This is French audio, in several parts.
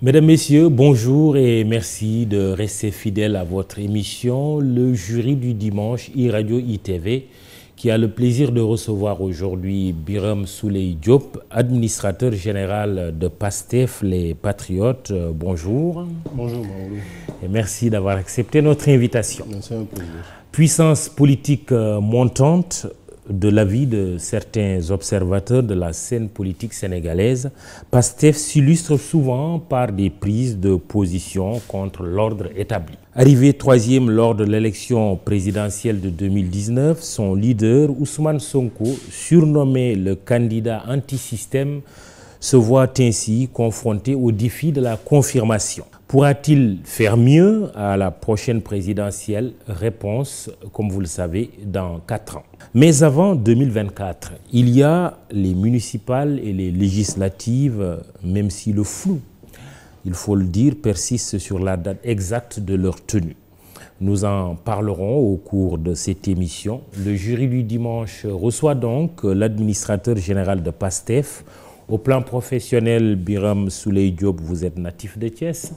Mesdames, Messieurs, bonjour et merci de rester fidèles à votre émission, le jury du dimanche iRadio ITV, qui a le plaisir de recevoir aujourd'hui Birame Souleye Diop, administrateur général de PASTEF, les Patriotes. Bonjour. Bonjour, Maoulou. Et merci d'avoir accepté notre invitation. C'est un plaisir. Puissance politique montante, de l'avis de certains observateurs de la scène politique sénégalaise, PASTEF s'illustre souvent par des prises de position contre l'ordre établi. Arrivé troisième lors de l'élection présidentielle de 2019, son leader, Ousmane Sonko, surnommé le candidat anti-système, se voit ainsi confronté au défi de la confirmation. Pourra-t-il faire mieux à la prochaine présidentielle? Réponse, comme vous le savez, dans 4 ans. Mais avant 2024, il y a les municipales et les législatives, même si le flou, il faut le dire, persiste sur la date exacte de leur tenue. Nous en parlerons au cours de cette émission. Le jury du dimanche reçoit donc l'administrateur général de PASTEF. Au plan professionnel, Birame Souleye Diop, vous êtes natif de Thiès.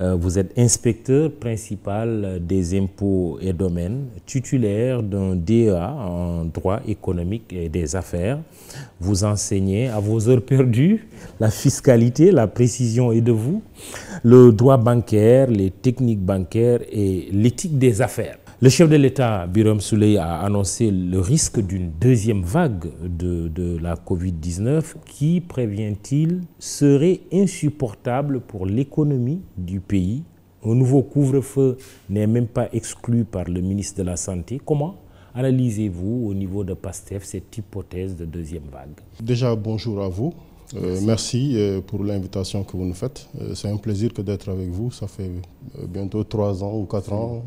Vous êtes inspecteur principal des impôts et domaines, titulaire d'un DEA en droit économique et des affaires. Vous enseignez à vos heures perdues la fiscalité, la précision est de vous, le droit bancaire, les techniques bancaires et l'éthique des affaires. Le chef de l'État, Birame Souleye, a annoncé le risque d'une deuxième vague de la Covid-19 qui, prévient-il, serait insupportable pour l'économie du pays. Un nouveau couvre-feu n'est même pas exclu par le ministre de la Santé. Comment analysez-vous au niveau de PASTEF cette hypothèse de deuxième vague? Déjà, bonjour à vous. Merci pour l'invitation que vous nous faites. C'est un plaisir que d'être avec vous. Ça fait bientôt 3 ans ou 4 ans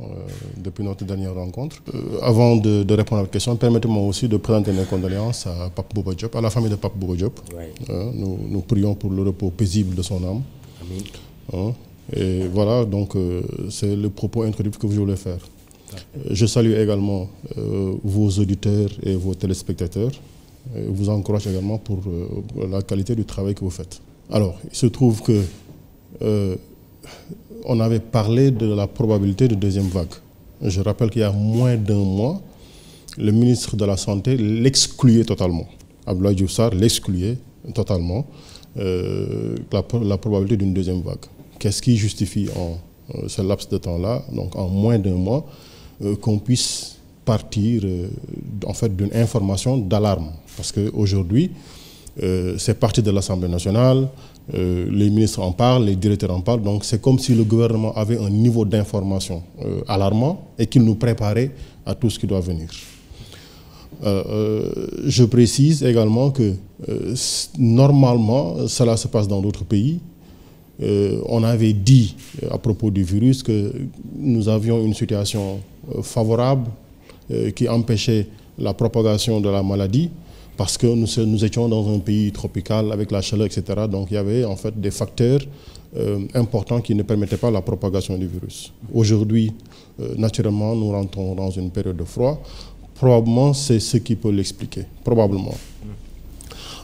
depuis notre dernière rencontre. Avant de répondre à votre question, permettez-moi aussi de présenter mes condoléances à Pape Bouba Diop, à la famille de Pape Bouba Diop. Oui. Nous prions pour le repos paisible de son âme. Amen. Et voilà, donc c'est le propos introductif que je voulais faire. Je salue également vos auditeurs et vos téléspectateurs. Vous encourage également pour la qualité du travail que vous faites. Alors, il se trouve que on avait parlé de la probabilité de deuxième vague. Je rappelle qu'il y a moins d'1 mois, le ministre de la Santé l'excluait totalement. Abdoulaye Diouf Sarr l'excluait totalement, la probabilité d'une deuxième vague. Qu'est-ce qui justifie en ce laps de temps-là, donc en moins d'1 mois, qu'on puisse partir en fait d'une information d'alarme? Parce qu'aujourd'hui, c'est parti de l'Assemblée nationale, les ministres en parlent, les directeurs en parlent, donc c'est comme si le gouvernement avait un niveau d'information alarmant et qu'il nous préparait à tout ce qui doit venir. Je précise également que normalement, cela se passe dans d'autres pays. On avait dit à propos du virus que nous avions une situation favorable qui empêchait la propagation de la maladie parce que nous étions dans un pays tropical avec la chaleur, etc. Donc il y avait en fait des facteurs importants qui ne permettaient pas la propagation du virus. Aujourd'hui, naturellement, nous rentrons dans une période de froid. Probablement, c'est ce qui peut l'expliquer. Probablement.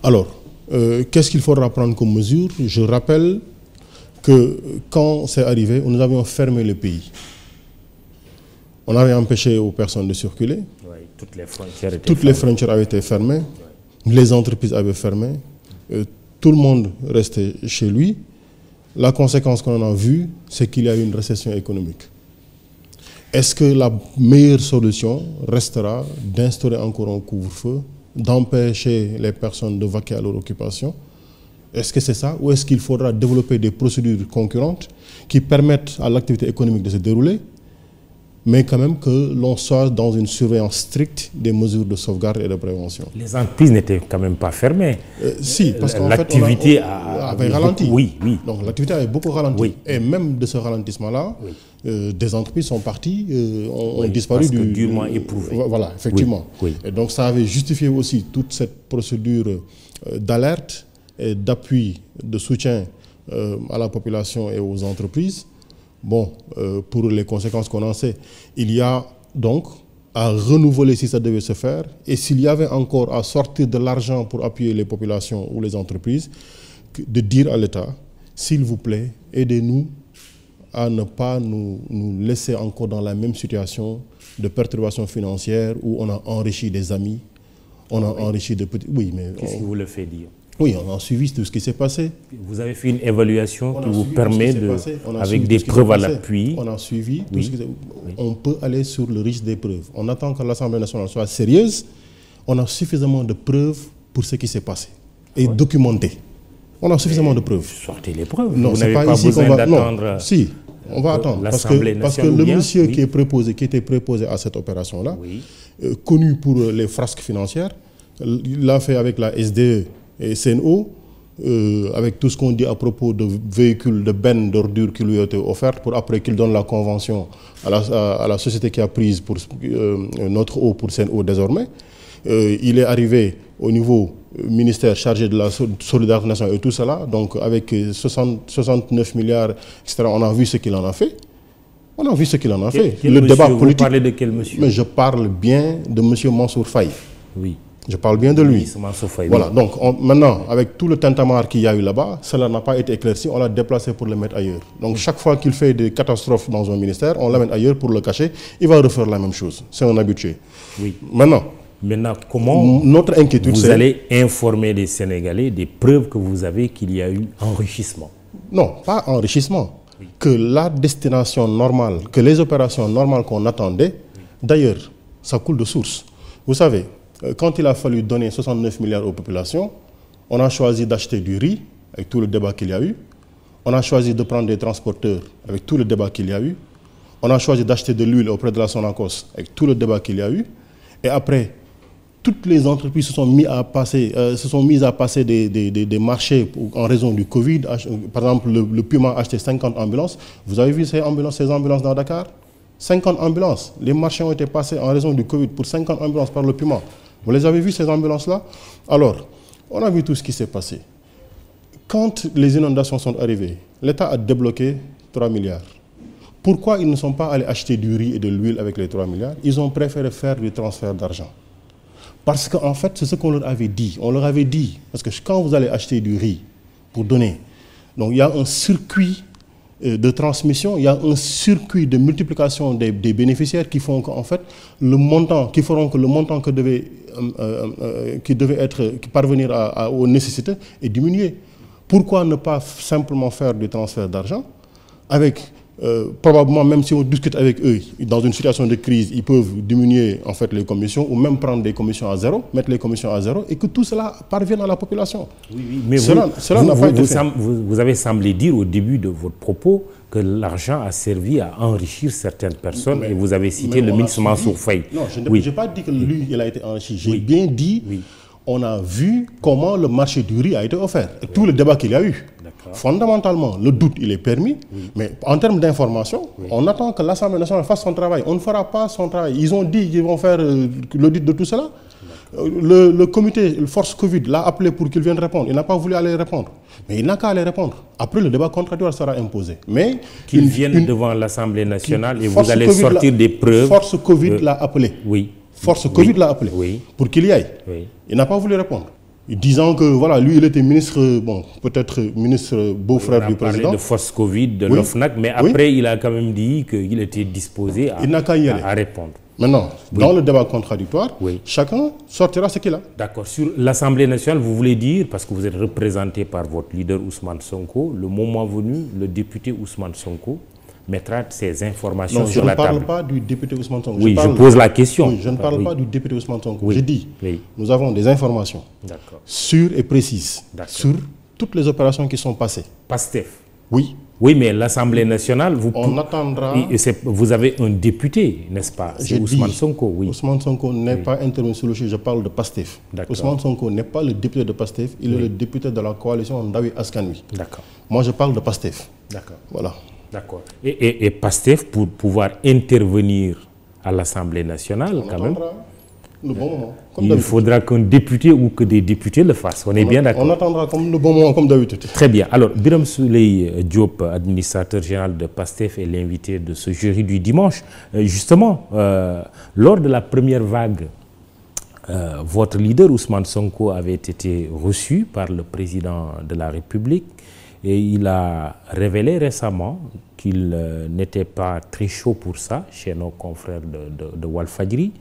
Alors, qu'est-ce qu'il faudra prendre comme mesure? Je rappelle que quand c'est arrivé, nous avions fermé le pays. On avait empêché aux personnes de circuler. Oui, toutes les frontières avaient été fermées. Oui. Les entreprises avaient fermé. Tout le monde restait chez lui. La conséquence qu'on a vue, c'est qu'il y a eu une récession économique. Est-ce que la meilleure solution restera d'instaurer encore un couvre-feu, d'empêcher les personnes de vaquer à leur occupation? Est-ce que c'est ça? Ou est-ce qu'il faudra développer des procédures concurrentes qui permettent à l'activité économique de se dérouler, mais quand même que l'on soit dans une surveillance stricte des mesures de sauvegarde et de prévention? Les entreprises n'étaient quand même pas fermées. Si, parce qu'en l'activité avait ralenti. Oui. Donc l'activité avait beaucoup ralenti. Oui. Et même de ce ralentissement-là, oui, des entreprises sont parties, ont disparu parce que durement éprouvé. Voilà, effectivement. Oui. Et donc ça avait justifié aussi toute cette procédure d'alerte et d'appui, de soutien à la population et aux entreprises. Bon, pour les conséquences qu'on en sait, il y a donc à renouveler si ça devait se faire, et s'il y avait encore à sortir de l'argent pour appuyer les populations ou les entreprises, de dire à l'État s'il vous plaît, aidez-nous à ne pas nous laisser encore dans la même situation de perturbation financière où on a enrichi des amis, on a enrichi de petits... Oui, mais... Qu'est-ce qui vous le fait dire? Oui, on a suivi tout ce qui s'est passé. Vous avez fait une évaluation qui vous permet de, avec des preuves à l'appui. On a suivi tout ce qui s'est passé. On peut aller sur le risque des preuves. On attend que l'Assemblée nationale soit sérieuse. On a suffisamment de preuves pour ce qui s'est passé et documenté. On a suffisamment de preuves. Sortez les preuves. Non, vous c'est pas ici qu'on va d'attendre. Si, on va attendre. Parce que le monsieur qui était préposé à cette opération-là, connu pour les frasques financières, il l'a fait avec la SDE et CNO, avec tout ce qu'on dit à propos de véhicules, de bennes d'ordures qui lui ont été offertes pour après qu'il donne la convention à la société qui a prise pour notre eau pour CNO désormais. Il est arrivé au niveau ministère chargé de la solidarité nationale et tout cela, donc avec 69 milliards, etc., on a vu ce qu'il en a fait. On a vu ce qu'il en a fait. Le débat politique. Vous parlez de quel monsieur? Mais je parle bien de monsieur Mansour Faye. Oui. Je parle bien de lui. Faye, voilà, donc maintenant, avec tout le tintamarre qu'il y a eu là-bas, cela n'a pas été éclairci, on l'a déplacé pour le mettre ailleurs. Donc chaque fois qu'il fait des catastrophes dans un ministère, on l'amène ailleurs pour le cacher, il va refaire la même chose. C'est un habitué. Oui. Maintenant, comment notre inquiétude, vous allez informer les Sénégalais des preuves que vous avez qu'il y a eu enrichissement? Non, pas enrichissement. Oui. Que la destination normale, que les opérations normales qu'on attendait, d'ailleurs, ça coule de source. Vous savez, quand il a fallu donner 69 milliards aux populations, on a choisi d'acheter du riz, avec tout le débat qu'il y a eu. On a choisi de prendre des transporteurs, avec tout le débat qu'il y a eu. On a choisi d'acheter de l'huile auprès de la Sonacos, avec tout le débat qu'il y a eu. Et après, toutes les entreprises se sont mises à passer des marchés en raison du Covid. Par exemple, le Puma a acheté 50 ambulances. Vous avez vu ces ambulances dans Dakar? 50 ambulances. Les marchés ont été passés en raison du Covid pour 50 ambulances par le Puma. Vous les avez vues, ces ambulances-là? Alors, on a vu tout ce qui s'est passé. Quand les inondations sont arrivées, l'État a débloqué 3 milliards. Pourquoi ils ne sont pas allés acheter du riz et de l'huile avec les 3 milliards? Ils ont préféré faire du transfert d'argent. Parce qu'en fait, c'est ce qu'on leur avait dit. On leur avait dit, parce que quand vous allez acheter du riz pour donner, donc il y a un circuit de transmission, il y a un circuit de multiplication des bénéficiaires qui font qu'en fait, qui feront que le montant qui devait parvenir aux nécessités est diminué. Pourquoi ne pas simplement faire du transfert d'argent avec probablement, même si on discute avec eux, dans une situation de crise, ils peuvent diminuer en fait les commissions ou même prendre des commissions à zéro, mettre les commissions à zéro et que tout cela parvienne à la population. Oui, mais cela n'a pas été fait. Vous avez semblé dire au début de votre propos que l'argent a servi à enrichir certaines personnes et vous avez cité le ministre Mansour Faye. Non, je n'ai pas dit que lui, il a été enrichi. J'ai bien dit... On a vu comment le marché du riz a été offert. Et tout le débat qu'il y a eu. Fondamentalement, le doute, il est permis. Mais en termes d'information, on attend que l'Assemblée nationale fasse son travail. On ne fera pas son travail. Ils ont dit qu'ils vont faire l'audit de tout cela. Le comité, le Force Covid, l'a appelé pour qu'il vienne répondre. Il n'a pas voulu aller répondre. Mais il n'a qu'à aller répondre. Après, le débat contradictoire sera imposé. Mais qu'il vienne devant l'Assemblée nationale et vous allez sortir des preuves. Force Covid l'a appelé. Oui. Force Covid l'a appelé pour qu'il y aille. Il n'a pas voulu répondre. Disant que voilà, lui, il était ministre, bon, peut-être ministre beau-frère du président. Il a parlé de Force Covid, de l'OFNAC, mais après, il a quand même dit qu'il était disposé à répondre. Maintenant, dans le débat contradictoire, chacun sortira ce qu'il a. D'accord. Sur l'Assemblée nationale, vous voulez dire, parce que vous êtes représenté par votre leader Ousmane Sonko, le moment venu, le député Ousmane Sonko mettra ces informations sur la table. Je ne parle pas du député Ousmane Sonko. Oui, je pose la question. Oui, je ne parle pas du député Ousmane Sonko. Je dis, nous avons des informations sûres et précises sur toutes les opérations qui sont passées. PASTEF. Oui. Oui, mais l'Assemblée nationale, on attendra... Vous avez un député, n'est-ce pas? C'est Ousmane Sonko, oui. Ousmane Sonko n'est pas intervenu sur le sujet, je parle de PASTEF. Ousmane Sonko n'est pas le député de PASTEF, il est le député de la coalition Ndawi Askanui. D'accord. Moi, je parle de PASTEF. D'accord. Voilà. D'accord. Et PASTEF, pour pouvoir intervenir à l'Assemblée nationale, quand même, le bon moment, il faudra qu'un député ou que des députés le fassent. On est bien d'accord. On attendra comme le bon moment, comme d'habitude. Très bien. Alors, Birame Souleye Diop, administrateur général de PASTEF, est l'invité de ce jury du dimanche. Justement, lors de la première vague, votre leader Ousmane Sonko avait été reçu par le président de la République. Et il a révélé récemment qu'il n'était pas très chaud pour ça chez nos confrères de Walfadjri.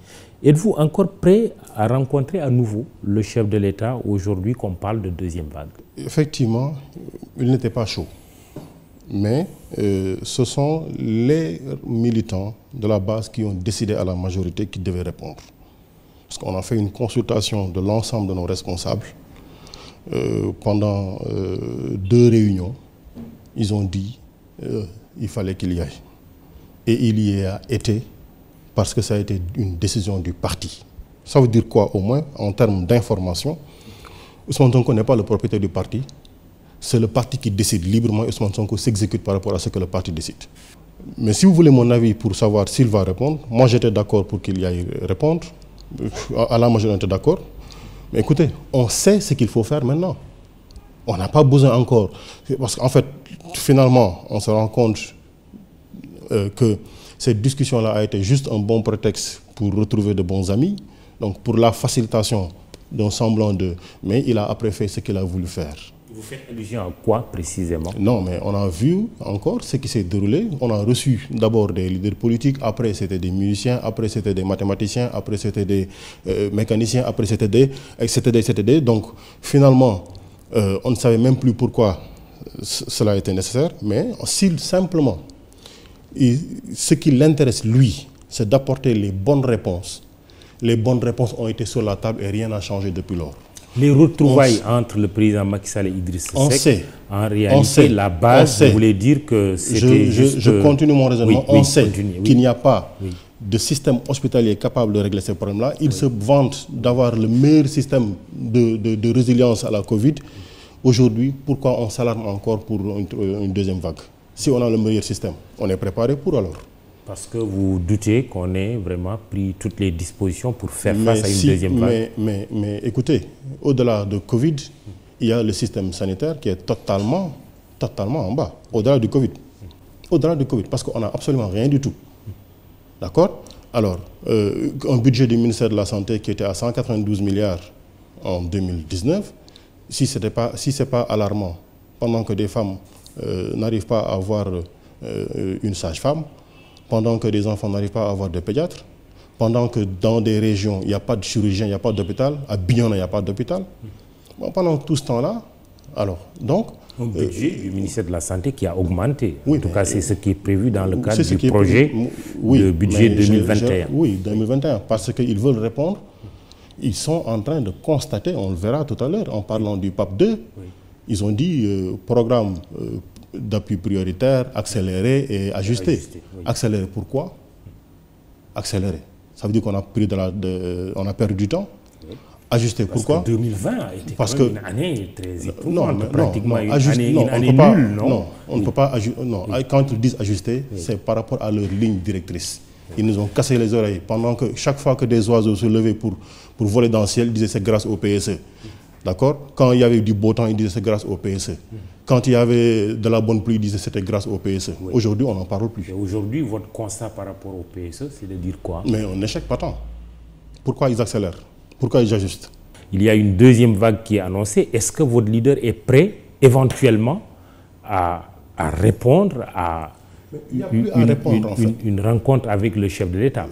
Êtes-vous encore prêt à rencontrer à nouveau le chef de l'État aujourd'hui qu'on parle de deuxième vague? Effectivement, il n'était pas chaud. Mais ce sont les militants de la base qui ont décidé à la majorité qui devaient répondre. Parce qu'on a fait une consultation de l'ensemble de nos responsables pendant 2 réunions. Ils ont dit qu'il fallait qu'il y aille. Et il y a été parce que ça a été une décision du parti. Ça veut dire quoi au moins en termes d'information? Ousmane Sonko n'est pas le propriétaire du parti. C'est le parti qui décide librement et Ousmane Sonko s'exécute par rapport à ce que le parti décide. Mais si vous voulez mon avis pour savoir s'il va répondre, moi j'étais d'accord pour qu'il y aille répondre. À la majorité, on était d'accord. Mais écoutez, on sait ce qu'il faut faire maintenant. On n'a pas besoin encore. Parce qu'en fait, finalement, on se rend compte que cette discussion-là a été juste un bon prétexte pour retrouver de bons amis. Donc pour la facilitation d'un semblant de... Mais il a après fait ce qu'il a voulu faire. Vous faites allusion à quoi précisément? Non, mais on a vu encore ce qui s'est déroulé. On a reçu d'abord des leaders politiques, après c'était des musiciens, après c'était des mathématiciens, après c'était des mécaniciens, après c'était des... Donc finalement, on ne savait même plus pourquoi cela était nécessaire. Mais s'il simplement, ce qui l'intéresse lui, c'est d'apporter les bonnes réponses. Les bonnes réponses ont été sur la table et rien n'a changé depuis lors. Les retrouvailles entre le président Macky Sall et Idriss Seck, en réalité, la base, vous voulez dire que c'était juste... Je continue mon raisonnement. On sait qu'il n'y a pas de système hospitalier capable de régler ces problèmes-là. Ils se vantent d'avoir le meilleur système de résilience à la Covid. Aujourd'hui, pourquoi on s'alarme encore pour une deuxième vague? Si on a le meilleur système, on est préparé pour alors. Parce que vous doutez qu'on ait vraiment pris toutes les dispositions pour faire face à une deuxième vague. Mais écoutez, au-delà de Covid, il y a le système sanitaire qui est totalement en bas. Au-delà du Covid. Au-delà du Covid, parce qu'on n'a absolument rien du tout. D'accord? Alors, un budget du ministère de la Santé qui était à 192 milliards en 2019, si ce n'est pas alarmant, pendant que des femmes n'arrivent pas à avoir une sage-femme, pendant que des enfants n'arrivent pas à avoir de pédiatre, pendant que dans des régions, il n'y a pas de chirurgien, il n'y a pas d'hôpital, à Bignona, il n'y a pas d'hôpital. Bon, pendant tout ce temps-là, alors, donc... Un budget du ministère de la Santé qui a augmenté. En tout cas, c'est ce qui est prévu dans le cadre du projet de budget 2021. Oui, 2021, parce qu'ils veulent répondre. Ils sont en train de constater, on le verra tout à l'heure, en parlant du PAP 2, ils ont dit programme... d'appui prioritaire, accéléré et ajusté. Accéléré, pourquoi? Accéléré. Ça veut dire qu'on a on a perdu du temps. Ajusté, pourquoi? Parce que 2020 a été une année très éprouvante, pratiquement une année nulle, non? Non, on ne peut pas ajuster. Non, quand ils disent ajuster, c'est par rapport à leur ligne directrice. Ils nous ont cassé les oreilles pendant que chaque fois que des oiseaux se levaient pour voler dans le ciel, ils disaient c'est grâce au PSE. D'accord? Quand il y avait du beau temps, ils disaient c'est grâce au PSE. Quand il y avait de la bonne pluie, ils disaient c'était grâce au PSE. Aujourd'hui, on n'en parle plus. Aujourd'hui, votre constat par rapport au PSE, c'est de dire quoi? Mais un échec patent. Pourquoi ils accélèrent? Pourquoi ils ajustent? Il y a une deuxième vague qui est annoncée. Est-ce que votre leader est prêt, éventuellement, à répondre à une rencontre avec le chef de l'État?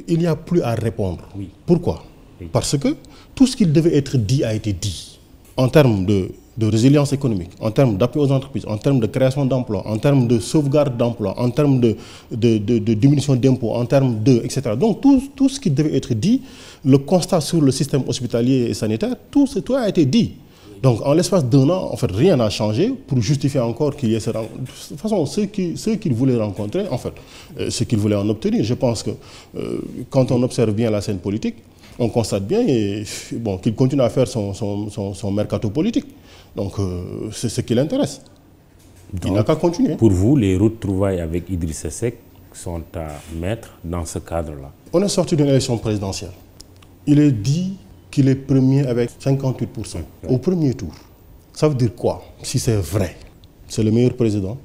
Il n'y a plus à répondre. Pourquoi? Parce que tout ce qu'il devait être dit a été dit. En termes de résilience économique, en termes d'appui aux entreprises, en termes de création d'emplois, en termes de sauvegarde d'emplois, en termes de diminution d'impôts, en termes etc. Donc tout ce qui devait être dit, le constat sur le système hospitalier et sanitaire, tout a été dit. Donc en l'espace d'1 an, en fait, rien n'a changé pour justifier encore qu'il y ait ces rencontres. De toute façon, ceux qu'ils voulaient rencontrer, en fait, ce qu'ils voulaient en obtenir, je pense que quand on observe bien la scène politique, on constate bien qu'il continue à faire son mercato politique. Donc, c'est ce qui l'intéresse. Il n'a qu'à continuer. Pour vous, les retrouvailles avec Idriss Seck sont à mettre dans ce cadre-là? On est sorti d'une élection présidentielle. Il est dit qu'il est premier avec 58% au premier tour. Ça veut dire quoi? Si c'est vrai, c'est le meilleur président.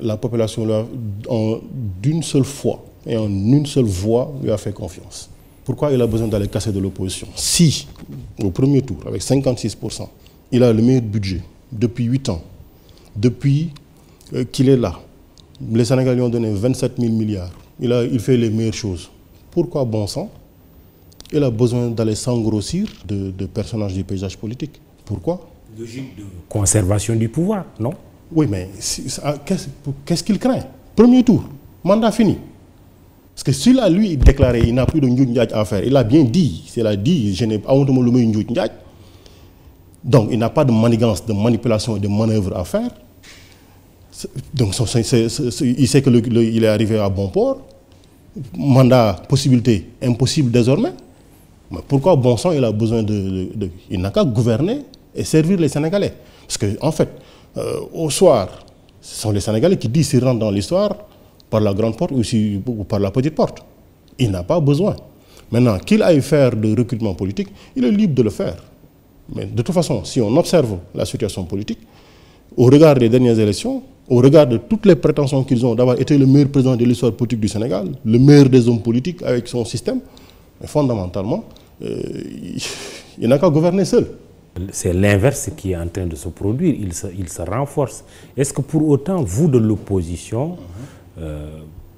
La population, d'une seule fois et en une seule voix, lui a fait confiance. Pourquoi il a besoin d'aller casser de l'opposition? Si, au premier tour, avec 56%, il a le meilleur budget depuis 8 ans, depuis qu'il est là, les Sénégalais lui ont donné 27 000 milliards. Il fait les meilleures choses. Pourquoi bon sang il a besoin d'aller s'engrossir de personnages du paysage politique? Pourquoi? Logique de conservation du pouvoir, non? Oui, mais qu'est-ce qu'il craint? Premier tour, mandat fini. Parce que s'il a lui déclaré il n'a plus de Ndiou Ndiadj à faire, il a bien dit, s'il a dit, je n'ai pas honte de me Ndiou Ndiadj. Donc il n'a pas de manigance, de manipulation et de manœuvre à faire. Donc il sait qu'il est arrivé à bon port. Mandat, possibilité, impossible désormais. Mais pourquoi bon sang il a besoin il n'a qu'à gouverner et servir les Sénégalais? Parce qu'en fait, au soir, ce sont les Sénégalais qui disent s'ils rentrent dans l'histoire par la grande porte ou par la petite porte. Il n'a pas besoin. Maintenant, qu'il aille faire de recrutement politique, il est libre de le faire. Mais de toute façon, si on observe la situation politique, au regard des dernières élections, au regard de toutes les prétentions qu'ils ont d'avoir été le meilleur président de l'histoire politique du Sénégal, le meilleur des hommes politiques avec son système, mais fondamentalement, il n'a qu'à gouverner seul. C'est l'inverse qui est en train de se produire, il se renforce. Est-ce que pour autant, vous de l'opposition,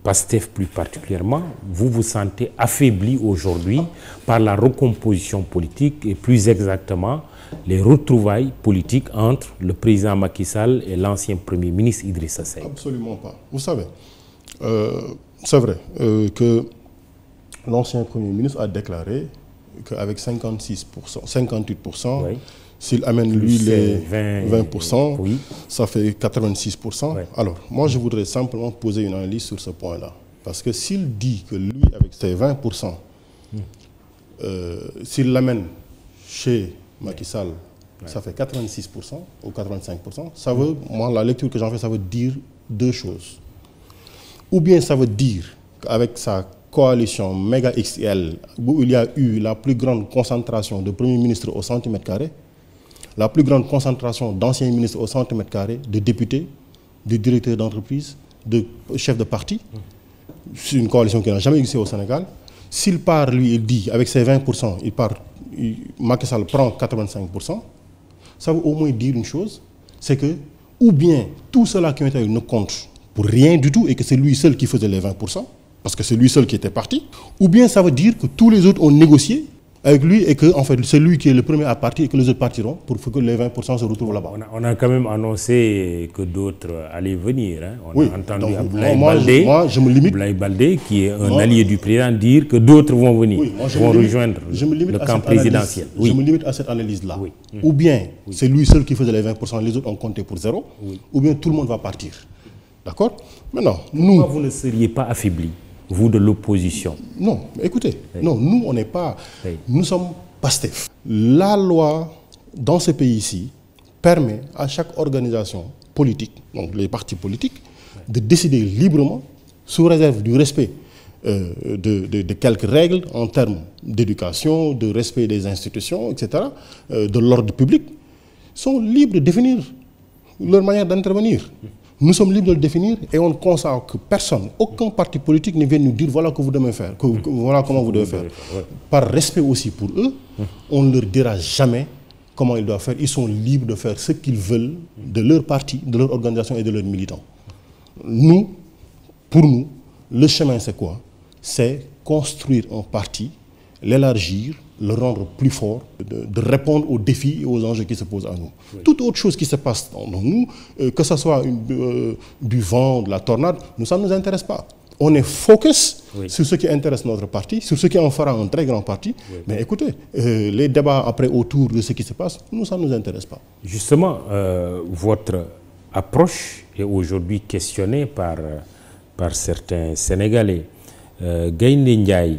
PASTEF plus particulièrement, vous vous sentez affaibli aujourd'hui par la recomposition politique et plus exactement les retrouvailles politiques entre le président Macky Sall et l'ancien Premier ministre Idrissa Seck? Absolument pas. Vous savez, c'est vrai que l'ancien Premier ministre a déclaré qu'avec 56%, 58%, oui. S'il amène lui les 20%, oui. Ça fait 86%. Oui. Alors, moi je voudrais simplement poser une analyse sur ce point-là. Parce que s'il dit que lui, avec ses 20%, s'il l'amène chez Macky Sall, ça fait 86% ou 85%, ça veut, moi la lecture que j'en fais, ça veut dire deux choses. Ou bien ça veut dire qu'avec sa coalition méga XL, où il y a eu la plus grande concentration de premiers ministres au centimètre carré, la plus grande concentration d'anciens ministres au centimètre carré, de députés, de directeurs d'entreprise, de chefs de parti. C'est une coalition qui n'a jamais existé au Sénégal. S'il part, lui, il dit, avec ses 20%, Macky Sall prend 85%, ça veut au moins dire une chose, c'est que, ou bien tout cela qui ont été ne compte pour rien du tout et que c'est lui seul qui faisait les 20%, parce que c'est lui seul qui était parti, ou bien ça veut dire que tous les autres ont négocié avec lui et que en fait, c'est lui qui est le premier à partir et que les autres partiront pour que les 20% se retrouvent là-bas. On a quand même annoncé que d'autres allaient venir. Hein. On a entendu Abdoulaye Baldé, qui est un allié du président, dire que d'autres vont venir, vont rejoindre le camp présidentiel. Je me limite à cette analyse-là. Oui. Ou bien c'est lui seul qui faisait les 20%, les autres ont compté pour zéro, ou bien tout le monde va partir. D'accord? Maintenant, pourquoi vous ne seriez pas affaiblis, vous de l'opposition? Non, écoutez, non, nous, on n'est pas... Nous sommes PASTEF. La loi, dans ce pays-ci, permet à chaque organisation politique, donc les partis politiques, de décider librement, sous réserve du respect de quelques règles en termes d'éducation, de respect des institutions, etc., de l'ordre public, sont libres de définir leur manière d'intervenir. Nous sommes libres de le définir et on ne consent que personne, aucun parti politique ne vient nous dire voilà que vous devez faire, voilà comment vous devez faire. Par respect aussi pour eux, on ne leur dira jamais comment ils doivent faire. Ils sont libres de faire ce qu'ils veulent de leur parti, de leur organisation et de leurs militants. Nous, pour nous, le chemin c'est quoi? C'est construire un parti, l'élargir, le rendre plus fort, de répondre aux défis et aux enjeux qui se posent à nous. Oui. Toute autre chose qui se passe dans nous, que ce soit du vent, de la tornade, ça ne nous intéresse pas. On est focus sur ce qui intéresse notre parti, sur ce qui en fera un très grand parti. Oui. Mais écoutez, les débats après autour de ce qui se passe, nous, ça ne nous intéresse pas. Justement, votre approche est aujourd'hui questionnée par certains Sénégalais. Gaïndé Ndiaye,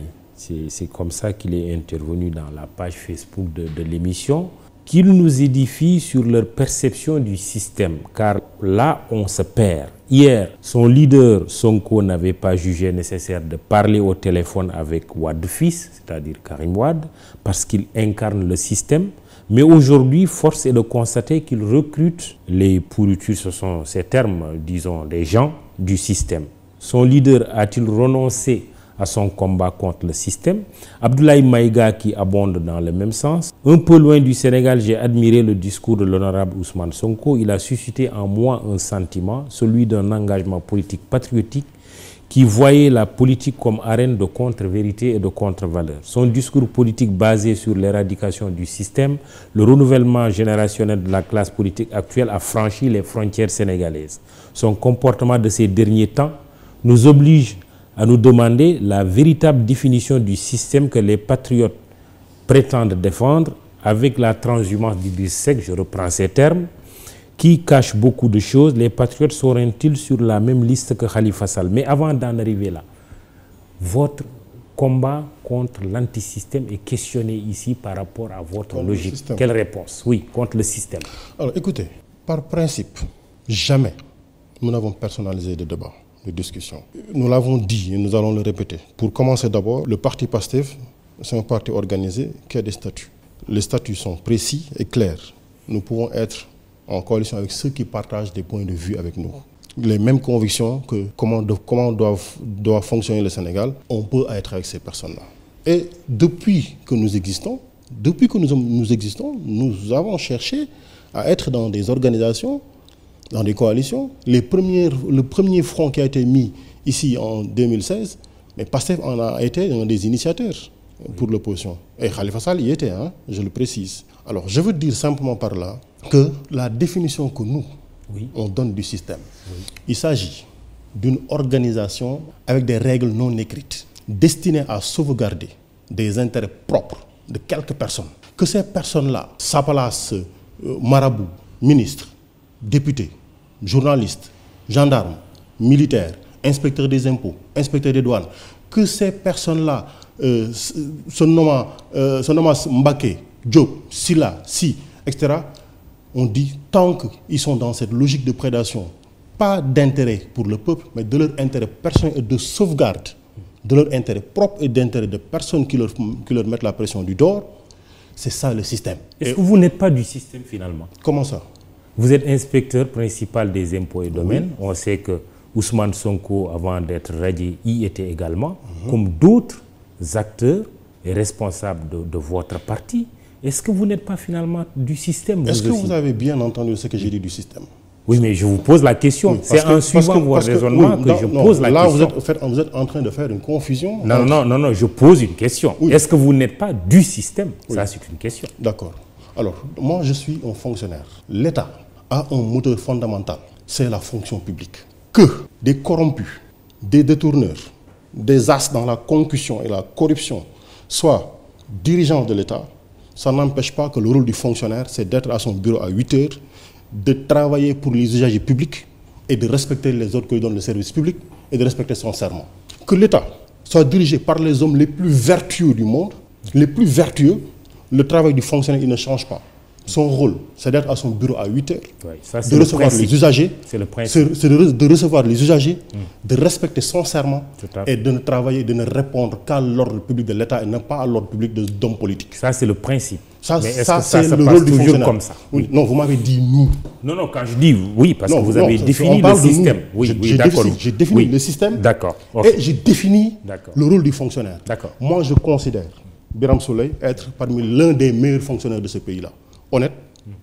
c'est comme ça qu'il est intervenu dans la page Facebook de l'émission, qu'il nous édifie sur leur perception du système, car là, on se perd. Hier, son leader, Sonko, n'avait pas jugé nécessaire de parler au téléphone avec Wade fils, c'est-à-dire Karim Wade, parce qu'il incarne le système. Mais aujourd'hui, force est de constater qu'il recrute les pourritures, ce sont ces termes, disons, des gens du système. Son leader a-t-il renoncé à son combat contre le système. Abdoulaye Maïga qui abonde dans le même sens. Un peu loin du Sénégal, j'ai admiré le discours de l'honorable Ousmane Sonko. Il a suscité en moi un sentiment, celui d'un engagement politique patriotique qui voyait la politique comme arène de contre-vérité et de contre-valeur. Son discours politique basé sur l'éradication du système, le renouvellement générationnel de la classe politique actuelle a franchi les frontières sénégalaises. Son comportement de ces derniers temps nous oblige à nous demander la véritable définition du système que les patriotes prétendent défendre avec la transhumance d'Idriss Seck, je reprends ces termes, qui cache beaucoup de choses. Les patriotes seront-ils sur la même liste que Khalifa Sall? Mais avant d'en arriver là, votre combat contre l'antisystème est questionné ici par rapport à votre contre logique. Quelle réponse? Oui, contre le système. Alors écoutez, par principe, jamais nous n'avons personnalisé de débat, de discussion. Nous l'avons dit et nous allons le répéter. Pour commencer d'abord, le parti PASTEF, c'est un parti organisé qui a des statuts. Les statuts sont précis et clairs. Nous pouvons être en coalition avec ceux qui partagent des points de vue avec nous. Les mêmes convictions que comment doit fonctionner le Sénégal, on peut être avec ces personnes-là. Et depuis que nous existons, nous avons cherché à être dans des organisations, dans des coalitions. Le premier front qui a été mis ici en 2016, mais PASTEF en a été un des initiateurs pour l'opposition. Et Khalifa Sall y était, hein, je le précise. Alors, je veux dire simplement par là que la définition que nous, on donne du système, il s'agit d'une organisation avec des règles non écrites, destinées à sauvegarder des intérêts propres de quelques personnes. Que ces personnes-là s'appellent marabouts, ministres, députés, journalistes, gendarmes, militaires, inspecteurs des impôts, inspecteurs des douanes, que ces personnes-là se nomment Mbaké, Diop, Silla, Si, etc., on dit tant qu'ils sont dans cette logique de prédation, pas d'intérêt pour le peuple, mais de leur intérêt personnel et de sauvegarde, de leur intérêt propre et d'intérêt de personnes qui leur mettent la pression du dehors, c'est ça le système. Est-ce que vous n'êtes pas du système finalement? Comment ça? Vous êtes inspecteur principal des impôts et domaines. Oui. On sait que Ousmane Sonko, avant d'être radié, y était également, comme d'autres acteurs et responsables de votre parti. Est-ce que vous n'êtes pas finalement du système? Est-ce que vous avez bien entendu ce que j'ai dit du système? Oui, mais je vous pose la question. Oui, c'est en suivant vos raisonnements que je pose la question. Là, vous êtes en train de faire une confusion. Non, je pose une question. Oui. Est-ce que vous n'êtes pas du système? Oui. Ça, c'est une question. D'accord. Alors, moi, je suis un fonctionnaire. L'État a un moteur fondamental, c'est la fonction publique. Que des corrompus, des détourneurs, des as dans la concussion et la corruption soient dirigeants de l'État, ça n'empêche pas que le rôle du fonctionnaire, c'est d'être à son bureau à 8 heures, de travailler pour les usagers publics et de respecter les ordres que lui donne le service public et de respecter son serment. Que l'État soit dirigé par les hommes les plus vertueux du monde, les plus vertueux, le travail du fonctionnaire, il ne change pas. Son rôle, c'est d'être à son bureau à 8 heures, de recevoir les usagers, de recevoir les usagers, de respecter son serment et de ne travailler, de ne répondre qu'à l'ordre public de l'État et non pas à l'ordre public d'hommes politiques. Ça, c'est le principe. Ça, c'est le rôle du fonctionnaire. Comme ça? Oui. Non, vous m'avez dit nous. Non, quand je dis oui, parce que vous avez défini le système. Oui, d'accord. J'ai défini le système. D'accord. Et j'ai défini le rôle du fonctionnaire. D'accord. Moi, je considère Birame Souleye être parmi l'un des meilleurs fonctionnaires de ce pays-là. Honnête,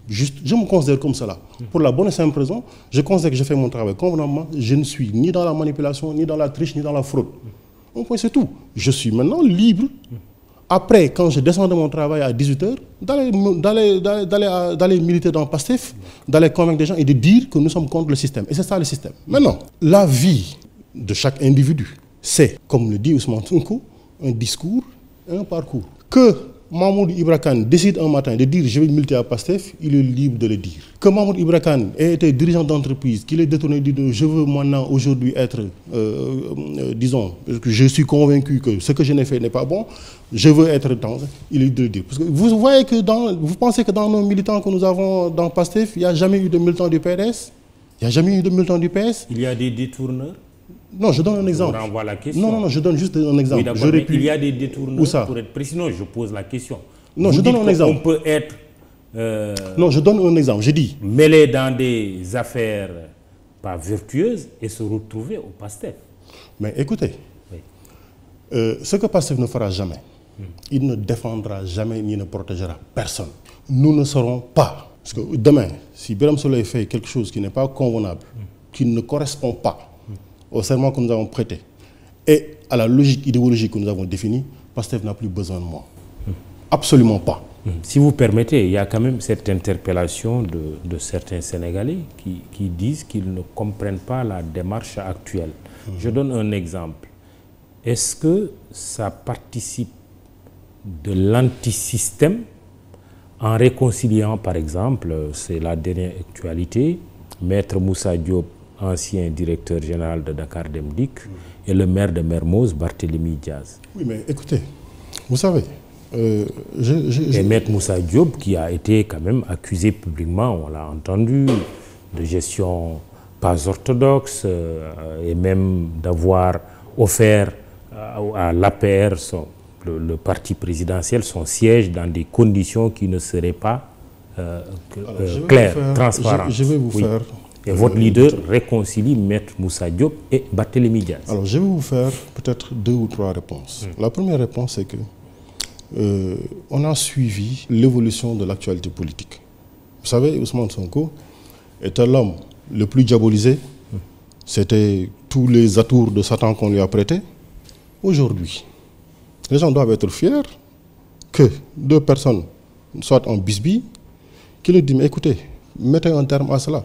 juste, je me considère comme cela. Pour la bonne et simple raison, je considère que je fais mon travail convenablement. Je ne suis ni dans la manipulation, ni dans la triche, ni dans la fraude. Mon point, c'est tout. Je suis maintenant libre. Après, quand je descends de mon travail à 18h, d'aller militer dans PASTEF, d'aller convaincre des gens et de dire que nous sommes contre le système. Et c'est ça le système. Maintenant, la vie de chaque individu, c'est, comme le dit Ousmane Sonko, un discours, un parcours. Que Mahmoud Ibra Kane décide un matin de dire je vais militer à PASTEF, il est libre de le dire. Que Mahmoud Ibra Kane ait été dirigeant d'entreprise, qu'il ait détourné dit je veux maintenant aujourd'hui être, disons, je suis convaincu que ce que je n'ai fait n'est pas bon, je veux être dans, il est libre de le dire. Parce que vous voyez que vous pensez que dans nos militants que nous avons dans PASTEF, il n'y a jamais eu de militants du PDS? Il n'y a jamais eu de militants du PS? Il y a des détourneurs? Non, je donne un exemple. Je vous renvoie la question. Non, je donne juste un exemple. Oui, il y a des détourneurs. Où ça? Pour être précis, non, je pose la question. Non, je donne un exemple. On peut être... non, je donne un exemple. J'ai dit... mêlé dans des affaires pas vertueuses et se retrouver au PASTEF. Mais écoutez, Ce que Pastef ne fera jamais, il ne défendra jamais ni ne protégera personne. Nous ne serons pas. Parce que demain, si Birame Souleye fait quelque chose qui n'est pas convenable, qui ne correspond pas au serment que nous avons prêté et à la logique idéologique que nous avons définie, Pastef n'a plus besoin de moi. Absolument pas. Si vous permettez, il y a quand même cette interpellation de certains Sénégalais qui disent qu'ils ne comprennent pas la démarche actuelle. Je donne un exemple. Est-ce que ça participe de l'antisystème en réconciliant, par exemple, c'est la dernière actualité, Maître Moussa Diop, ancien directeur général de Dakar Dem Dikk, et le maire de Mermoz, Barthélémy Diaz? Oui, mais écoutez, vous savez, et Maître Moussa Diop, qui a été quand même accusé publiquement, on l'a entendu, de gestion pas orthodoxe et même d'avoir offert à l'APR, le parti présidentiel, son siège dans des conditions qui ne seraient pas claires, transparentes. Je vais vous faire... Et votre leader réconcilie Maître Moussa Diop et Barthélémy Diaz. Alors, je vais vous faire peut-être 2 ou 3 réponses. La première réponse, c'est que on a suivi l'évolution de l'actualité politique. Vous savez, Ousmane Sonko était l'homme le plus diabolisé. C'était tous les atours de Satan qu'on lui a prêtés. Aujourd'hui, les gens doivent être fiers que 2 personnes soient en bisbille, qui lui disent, mais écoutez, mettez un terme à cela.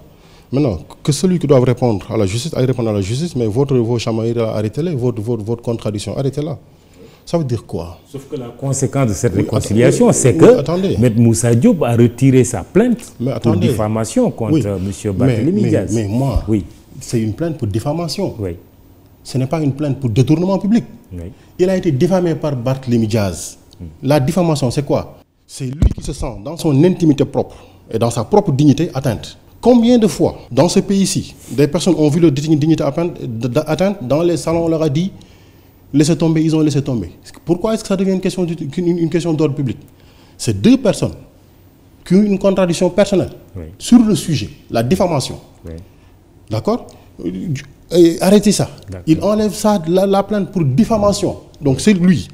Maintenant, que celui qui doit répondre à la justice aille répondre à la justice, mais vos chamailleries, arrêtez-les, votre contradiction, arrêtez-la. Ça veut dire quoi? Sauf que la conséquence de cette réconciliation, c'est que M. Moussa Diop a retiré sa plainte pour diffamation contre M. Barthélémy Diaz. Mais moi, c'est une plainte pour diffamation. Oui. Ce n'est pas une plainte pour détournement public. Oui. Il a été diffamé par Barthélémy Diaz. La diffamation, c'est quoi? C'est lui qui se sent dans son intimité propre et dans sa propre dignité atteinte. Combien de fois, dans ce pays-ci, des personnes ont vu leur dignité atteinte, dans les salons, on leur a dit laissez tomber, ils ont laissé tomber. Pourquoi est-ce que ça devient une question d'ordre public? C'est 2 personnes qui ont une contradiction personnelle sur le sujet, la diffamation. D'accord? Arrêtez ça. Il enlève ça, la plainte pour diffamation. Donc c'est lui.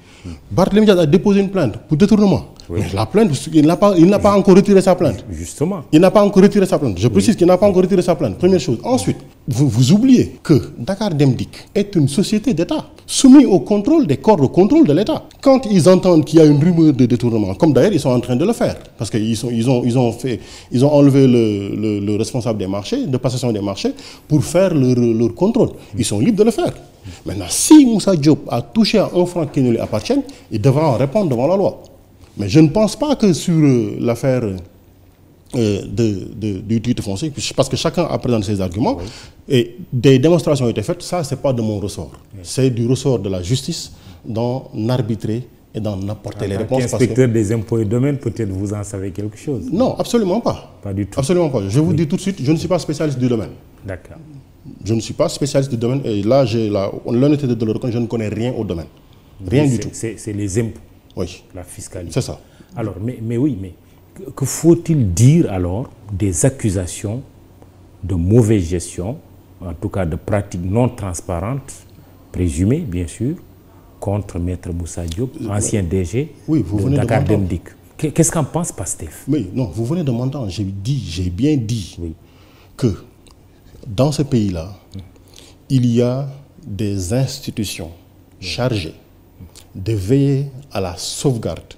Barthélémy Diaz a déposé une plainte pour détournement. Mais la plainte, il n'a pas encore retiré sa plainte. Justement. Il n'a pas encore retiré sa plainte. Je précise qu'il n'a pas encore retiré sa plainte. Première chose. Ensuite, vous oubliez que Dakar Dem Dikk est une société d'État soumise au contrôle des corps de contrôle de l'État. Quand ils entendent qu'il y a une rumeur de détournement, comme d'ailleurs ils sont en train de le faire, parce qu'ils ont enlevé le responsable des marchés, de passation des marchés, pour faire leur contrôle. Ils sont libres de le faire. Maintenant, si Moussa Diop a touché à un franc qui ne lui appartient, il devra en répondre devant la loi. Mais je ne pense pas que sur l'affaire du titre foncier, parce que chacun a présenté ses arguments, et des démonstrations ont été faites, ça, ce n'est pas de mon ressort. C'est du ressort de la justice d'en arbitrer et d'en apporter les réponses. Inspecteur des impôts et domaines, peut-être vous en savez quelque chose. Non, absolument pas. Pas du tout. Absolument pas. Je vous dis tout de suite, je ne suis pas spécialiste du domaine. D'accord. Je ne suis pas spécialiste du domaine, et là, j'ai l'honnêteté de le reconnaître, je ne connais rien au domaine. Rien du tout. C'est les impôts. Oui. La fiscalité. C'est ça. Alors, mais oui, mais que faut-il dire alors des accusations de mauvaise gestion, en tout cas de pratiques non transparentes, présumées bien sûr, contre Maître Moussa Diop, ancien DG de Dakar Dem Dikk? Qu'est-ce qu'en pense Pastef? Mais non, vous venez de m'entendre, j'ai bien dit que dans ce pays-là, il y a des institutions chargées de veiller à la sauvegarde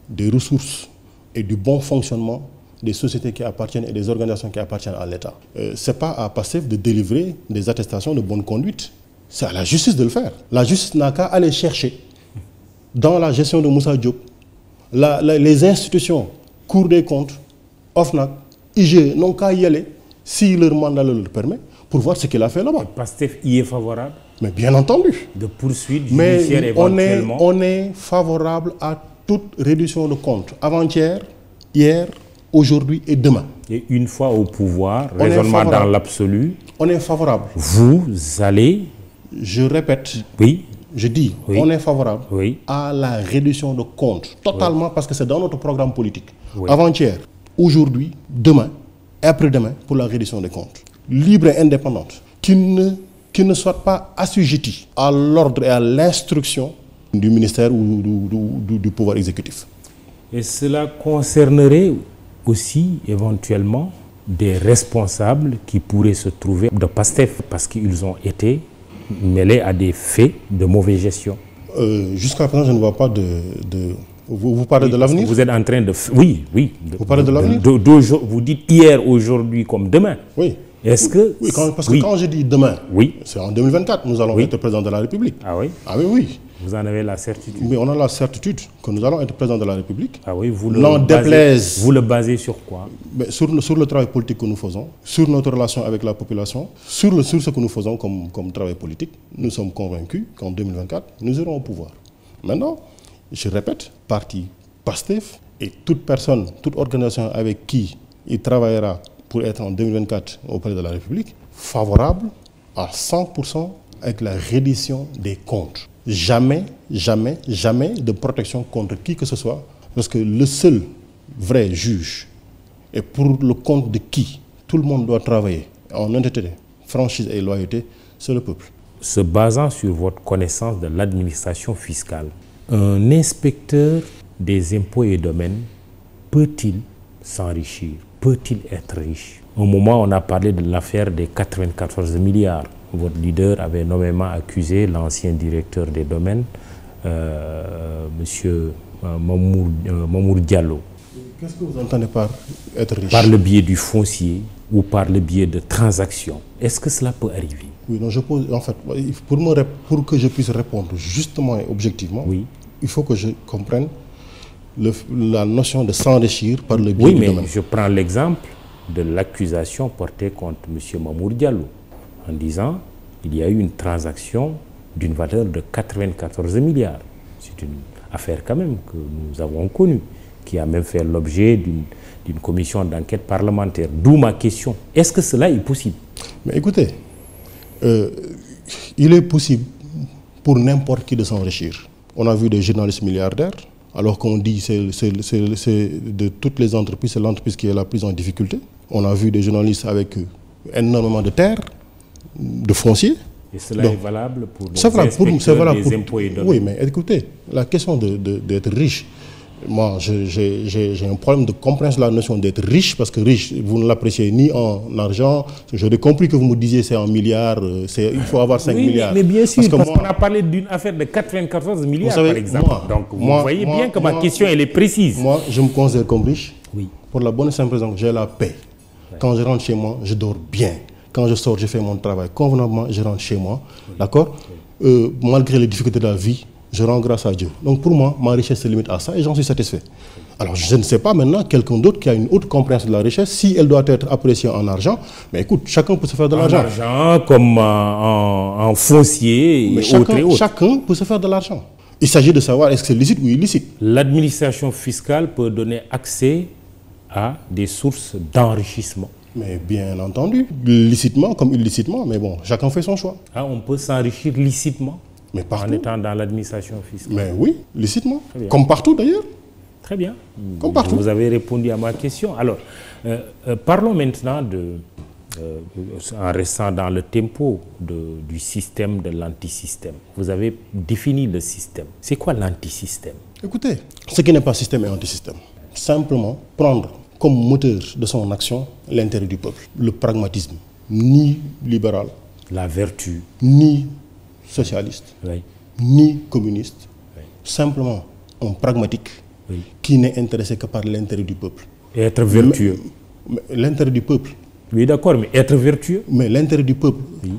des ressources et du bon fonctionnement des sociétés qui appartiennent et des organisations qui appartiennent à l'État. Ce n'est pas à Pastef de délivrer des attestations de bonne conduite. C'est à la justice de le faire. La justice n'a qu'à aller chercher dans la gestion de Moussa Diop les institutions, Cour des comptes, OFNAC, IGE, n'ont qu'à y aller si leur mandat le permet pour voir ce qu'il a fait là-bas. Pastef y est favorable? Mais bien entendu. De poursuite judiciaire éventuellement. On est favorable à toute réduction de comptes. Avant-hier, hier, aujourd'hui et demain. Et une fois au pouvoir, raisonnement dans l'absolu. On est favorable. Vous allez... Je répète. Oui. Je dis, on est favorable à la réduction de comptes. Totalement, parce que c'est dans notre programme politique. Avant-hier, aujourd'hui, demain et après-demain pour la réduction des comptes. Libre et indépendante. Qui ne soit pas assujetti à l'ordre et à l'instruction du ministère ou du pouvoir exécutif. Et cela concernerait aussi éventuellement des responsables qui pourraient se trouver de PASTEF parce qu'ils ont été mêlés à des faits de mauvaise gestion. Jusqu'à présent, je ne vois pas Vous parlez de l'avenir? Vous êtes en train de... Oui, oui. Vous parlez de l'avenir? Vous dites hier, aujourd'hui comme demain. Oui. Est-ce que... Oui, parce que quand je dis demain, oui, c'est en 2024, nous allons être président de la République. Ah oui? Ah oui, oui. Vous en avez la certitude? Mais on a la certitude que nous allons être président de la République. Ah oui, vous le basez sur quoi? Mais sur le travail politique que nous faisons, sur notre relation avec la population, sur ce que nous faisons comme travail politique. Nous sommes convaincus qu'en 2024, nous irons au pouvoir. Maintenant, je répète, parti PASTEF et toute personne, toute organisation avec qui il travaillera pour être en 2024 auprès de la République, favorable à 100% avec la reddition des comptes. Jamais, jamais, jamais de protection contre qui que ce soit, parce que le seul vrai juge, et pour le compte de qui tout le monde doit travailler en honnêteté, franchise et loyauté, c'est le peuple. Se basant sur votre connaissance de l'administration fiscale, un inspecteur des impôts et domaines peut-il s'enrichir? Peut-il être riche? Au moment où on a parlé de l'affaire des 94 milliards, votre leader avait nommément accusé l'ancien directeur des domaines, M. Mamour Diallo. Qu'est-ce que vous entendez par être riche? Par le biais du foncier ou par le biais de transactions. Est-ce que cela peut arriver? Oui, non, je pose, en fait, pour que je puisse répondre justement et objectivement, oui, il faut que je comprenne la notion de s'enrichir par le biais du domaine. Oui, mais je prends l'exemple de l'accusation portée contre M. Mamour Diallo en disant qu'il y a eu une transaction d'une valeur de 94 milliards. C'est une affaire quand même que nous avons connue, qui a même fait l'objet d'une commission d'enquête parlementaire. D'où ma question. Est-ce que cela est possible? Mais écoutez, il est possible pour n'importe qui de s'enrichir. On a vu des journalistes milliardaires, alors qu'on dit que c'est de toutes les entreprises, c'est l'entreprise qui est la plus en difficulté. On a vu des journalistes avec énormément de terres, de fonciers. Et cela est valable pour les inspecteurs des impôts et domaines. Oui, mais écoutez, la question d'être riche, moi j'ai un problème de compréhension de la notion d'être riche, parce que riche, vous ne l'appréciez ni en argent. J'aurais compris que vous me disiez c'est en milliards, il faut avoir 5 milliards. Mais bien sûr, parce qu'on a parlé d'une affaire de 94 milliards par exemple. Donc vous voyez bien que ma question elle est précise. Moi, je me considère comme riche, oui, pour la bonne et simple raison que j'ai la paix. Ouais. Quand je rentre chez moi, je dors bien. Quand je sors, je fais mon travail convenablement, je rentre chez moi. Oui. D'accord? Malgré les difficultés de la vie, je rends grâce à Dieu. Donc pour moi, ma richesse se limite à ça et j'en suis satisfait. Alors je ne sais pas maintenant quelqu'un d'autre qui a une autre compréhension de la richesse, si elle doit être appréciée en argent. Mais écoute, chacun peut se faire de l'argent. En argent, comme en foncier et autres. Chacun peut se faire de l'argent. Il s'agit de savoir est-ce que c'est licite ou illicite. L'administration fiscale peut donner accès à des sources d'enrichissement. Mais bien entendu, licitement comme illicitement, mais bon, chacun fait son choix. Ah, on peut s'enrichir licitement? Mais partout. En étant dans l'administration fiscale. Mais oui, licitement. Comme partout d'ailleurs. Très bien. Comme partout. Vous avez répondu à ma question. Alors, parlons maintenant en restant dans le tempo du système de l'antisystème. Vous avez défini le système. C'est quoi l'antisystème? Écoutez, ce qui n'est pas système est antisystème. Simplement prendre comme moteur de son action l'intérêt du peuple. Le pragmatisme, ni libéral. La vertu. Ni socialiste, oui, ni communiste, oui, simplement un pragmatique, oui, qui n'est intéressé que par l'intérêt du peuple. Et être vertueux. L'intérêt du peuple. Oui, d'accord, mais être vertueux. Mais l'intérêt du peuple. Oui.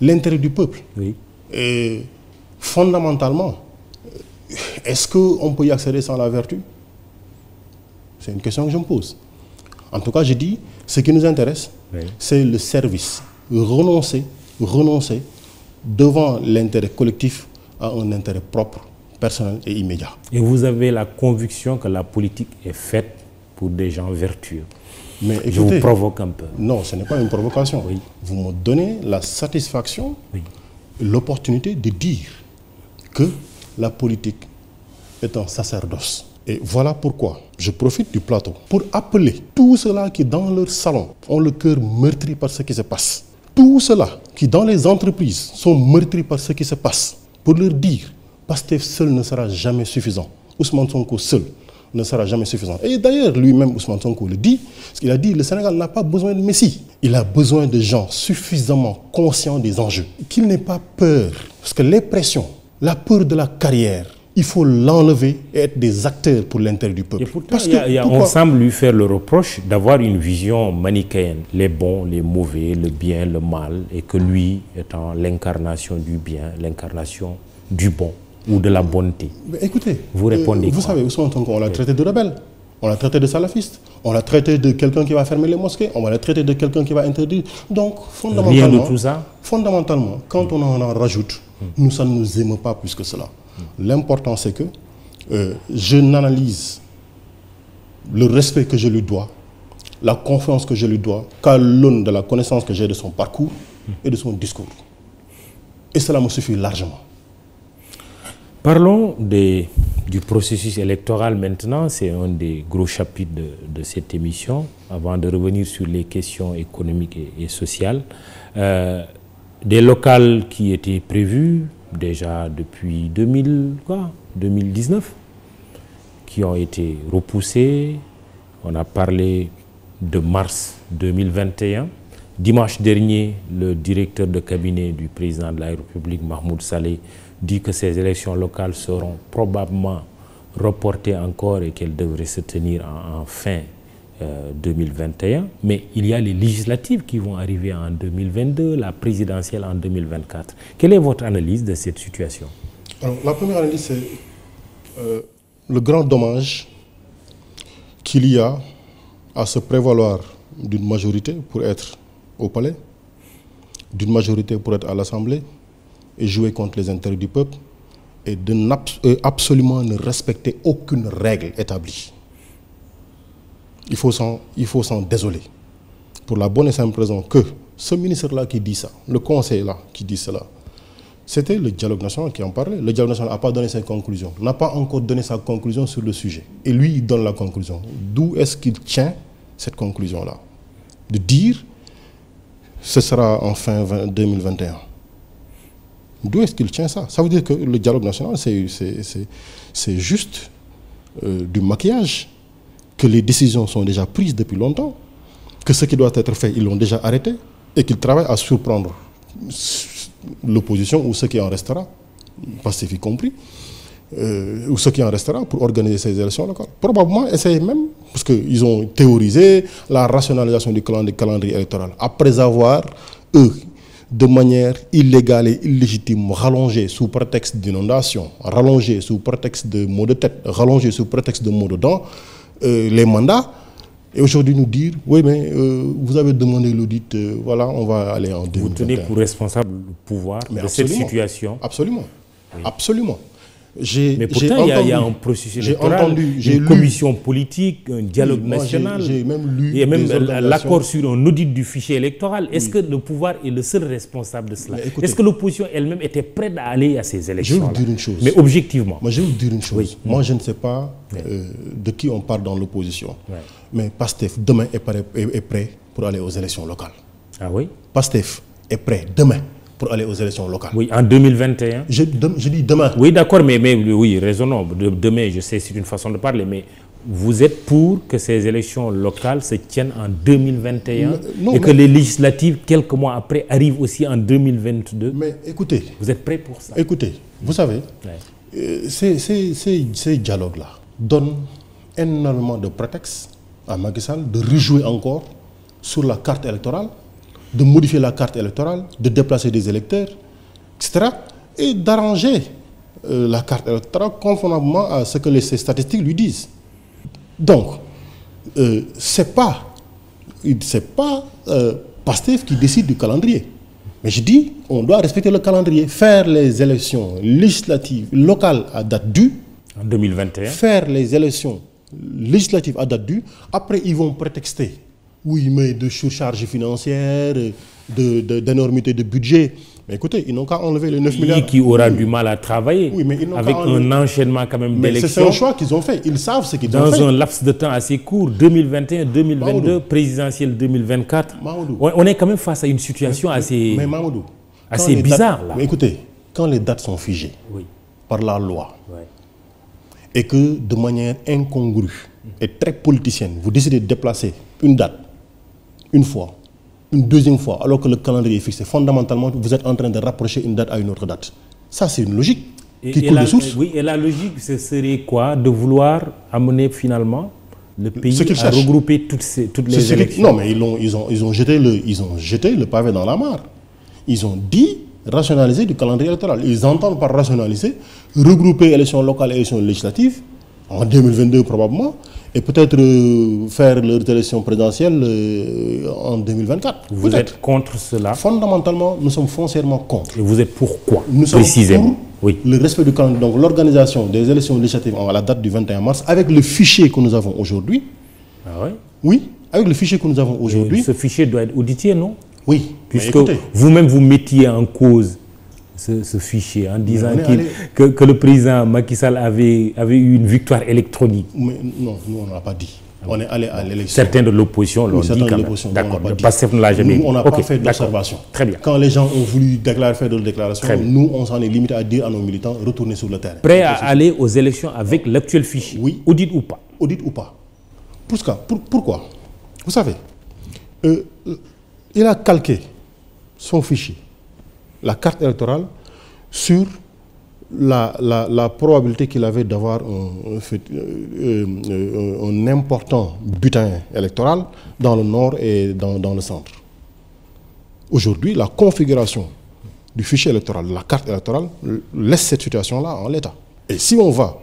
L'intérêt du peuple. Oui. Et fondamentalement, est-ce qu'on peut y accéder sans la vertu? C'est une question que je me pose. En tout cas, je dis, ce qui nous intéresse, oui, c'est le service. Renoncer devant l'intérêt collectif à un intérêt propre, personnel et immédiat. Et vous avez la conviction que la politique est faite pour des gens vertueux? Mais écoutez, je vous provoque un peu. Non, ce n'est pas une provocation. Oui. Vous me donnez la satisfaction, oui, l'opportunité de dire que la politique est un sacerdoce. Et voilà pourquoi je profite du plateau pour appeler tous ceux-là qui, dans leur salon, ont le cœur meurtri par ce qui se passe. Tous ceux-là qui, dans les entreprises, sont meurtris par ce qui se passe, pour leur dire, Pastef seul ne sera jamais suffisant. Ousmane Sonko seul ne sera jamais suffisant. Et d'ailleurs, lui-même, Ousmane Sonko le dit, parce qu'il a dit, le Sénégal n'a pas besoin de Messie. Il a besoin de gens suffisamment conscients des enjeux. Qu'il n'ait pas peur, parce que les pressions, la peur de la carrière, il faut l'enlever et être des acteurs pour l'intérêt du peuple. Et pourtant, on semble lui faire le reproche d'avoir une vision manichéenne. Les bons, les mauvais, le bien, le mal, et que lui étant l'incarnation du bien, l'incarnation du bon ou de la bonté. Mais écoutez, vous répondez vous savez, Ousmane Sonko, on l'a traité de rebelle, on l'a traité de salafiste, on l'a traité de quelqu'un qui va fermer les mosquées, on va le traiter de quelqu'un qui va interdire. Donc, fondamentalement, rien de tout ça. Fondamentalement, quand on en rajoute, nous, ça ne nous émeut pas plus que cela. L'important, c'est que je n'analyse le respect que je lui dois, la confiance que je lui dois, qu'à l'aune de la connaissance que j'ai de son parcours et de son discours. Et cela me suffit largement. Parlons du processus électoral maintenant. C'est un des gros chapitres de cette émission, avant de revenir sur les questions économiques et sociales. Des locales qui étaient prévues déjà depuis 2019, qui ont été repoussées. On a parlé de mars 2021. Dimanche dernier, le directeur de cabinet du président de la République, Mahmoud Saleh, dit que ces élections locales seront probablement reportées encore et qu'elles devraient se tenir en fin 2021. Mais il y a les législatives qui vont arriver en 2022, la présidentielle en 2024. Quelle est votre analyse de cette situation? Alors, la première analyse, c'est le grand dommage qu'il y a à se prévaloir d'une majorité pour être au palais, d'une majorité pour être à l'Assemblée et jouer contre les intérêts du peuple et de absolument ne respecter aucune règle établie. Il faut s'en désoler. Pour la bonne et simple raison que ce ministre-là qui dit ça, le conseil-là qui dit cela, c'était le dialogue national qui en parlait. Le dialogue national n'a pas donné ses conclusions, n'a pas encore donné sa conclusion sur le sujet. Et lui, il donne la conclusion. D'où est-ce qu'il tient cette conclusion-là? De dire, ce sera en fin 2021. D'où est-ce qu'il tient ça? Ça veut dire que le dialogue national, c'est juste du maquillage, que les décisions sont déjà prises depuis longtemps, que ce qui doit être fait, ils l'ont déjà arrêté, et qu'ils travaillent à surprendre l'opposition ou ce qui en restera, Pastef y compris, ou ce qui en restera pour organiser ces élections locales. Probablement essayer même, parce qu'ils ont théorisé la rationalisation du calendrier électoral, après avoir, eux, de manière illégale et illégitime, rallongé sous prétexte d'inondation, rallongé sous prétexte de maux de tête, rallongé sous prétexte de maux de dents, les mandats, et aujourd'hui nous dire, oui mais vous avez demandé l'audit, voilà, on va aller en 2021. Vous tenez pour responsable le pouvoir de cette situation? Absolument, oui. Absolument. Mais pourtant, il y a un processus électoral, une commission politique, un dialogue national, j'ai même lu et même l'accord sur un audit du fichier électoral. Est-ce que le pouvoir est le seul responsable de cela? Est-ce que l'opposition elle-même était prête à aller à ces élections? Je vais vous dire une chose. Mais objectivement. Moi, je vais vous dire une chose. Oui. Moi, je ne sais pas de qui on parle dans l'opposition. Oui. Mais Pastef, demain, est prêt pour aller aux élections locales. Ah oui? Pastef est prêt demain pour aller aux élections locales. Oui, en 2021. Je dis demain. Oui, d'accord, mais oui, raisonnons. Demain, je sais, c'est une façon de parler, mais vous êtes pour que ces élections locales se tiennent en 2021 et que les législatives, quelques mois après, arrivent aussi en 2022. Mais écoutez. Vous êtes prêt pour ça? Écoutez, vous savez, ces dialogues-là donnent énormément de prétextes à Macky Sall de rejouer encore sur la carte électorale, de modifier la carte électorale, de déplacer des électeurs, etc. et d'arranger la carte électorale conformément à ce que ces statistiques lui disent. Donc, c'est pas Pastef qui décide du calendrier. Mais je dis, on doit respecter le calendrier, faire les élections législatives locales à date due. En 2021. Faire les élections législatives à date due. Après, ils vont prétexter. Oui, mais de surcharge financière, d'énormité de budget. Mais écoutez, ils n'ont qu'à enlever les 9 milliards. Qui aura du mal à travailler, oui, mais avec un enchaînement quand même d'élections. C'est un choix qu'ils ont fait. Ils savent ce qu'ils ont fait. Dans un laps de temps assez court, 2021, 2022, présidentielle 2024. Mahoudou. On est quand même face à une situation assez bizarre. Là. Mais écoutez, quand les dates sont figées, oui. par la loi, Ouais. et que de manière incongrue et très politicienne, vous décidez de déplacer une date, une fois, une deuxième fois, alors que le calendrier est fixé, fondamentalement, vous êtes en train de rapprocher une date à une autre date. Ça, c'est une logique qui coule de source. Oui, et la logique, ce serait quoi? De vouloir amener finalement le pays à cherchent. regrouper toutes les élections. Non, mais ils ont jeté le pavé dans la mare. Ils ont dit rationaliser du calendrier électoral. Ils entendent par rationaliser, regrouper élections locales et élections législatives, en 2022 probablement, et peut-être faire leurs élections présidentielles en 2024. Vous êtes contre cela? Fondamentalement, nous sommes foncièrement contre. Et vous êtes pourquoi? Nous sommes précisément pour le respect du calendrier, donc l'organisation des élections législatives à la date du 21 mars, avec le fichier que nous avons aujourd'hui. Ah ouais? Oui, avec le fichier que nous avons aujourd'hui. Ce fichier doit être audité, non? Oui, puisque vous-même vous mettiez en cause ce fichier en disant que le président Macky Sall avait eu une victoire électronique. Mais non, nous on n'a pas dit. On est allé à l'élection. Certains de l'opposition l'ont dit quand même. D'accord, le PASTEF ne l'a jamais dit. On n'a pas fait d'observation. Très bien. Quand les gens ont voulu faire de déclarations, nous on s'en est limité à dire à nos militants, retournez sur le terrain. Prêt à aller aux élections avec l'actuel fichier? Oui. Audit ou pas? Audit ou pas. Pourquoi? Vous savez, il a calqué son fichier, la carte électorale, sur la probabilité qu'il avait d'avoir un important butin électoral dans le nord et dans le centre. Aujourd'hui, la configuration du fichier électoral, de la carte électorale, laisse cette situation-là en l'état. Et si on va,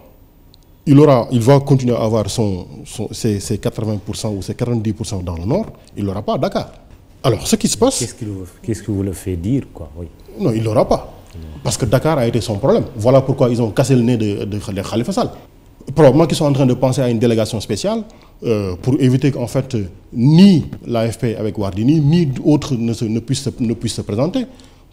il va continuer à avoir ses 80% ou ses 90% dans le nord, il n'aura pas à Dakar. Alors, ce qui se passe... Qu'est-ce que vous le faites dire, quoi? Oui. Non, il ne l'aura pas. Parce que Dakar a été son problème. Voilà pourquoi ils ont cassé le nez de Khalifa Sall. Probablement qu'ils sont en train de penser à une délégation spéciale pour éviter qu'en fait, ni l'AFP avec Wardini, ni autres ne puissent se présenter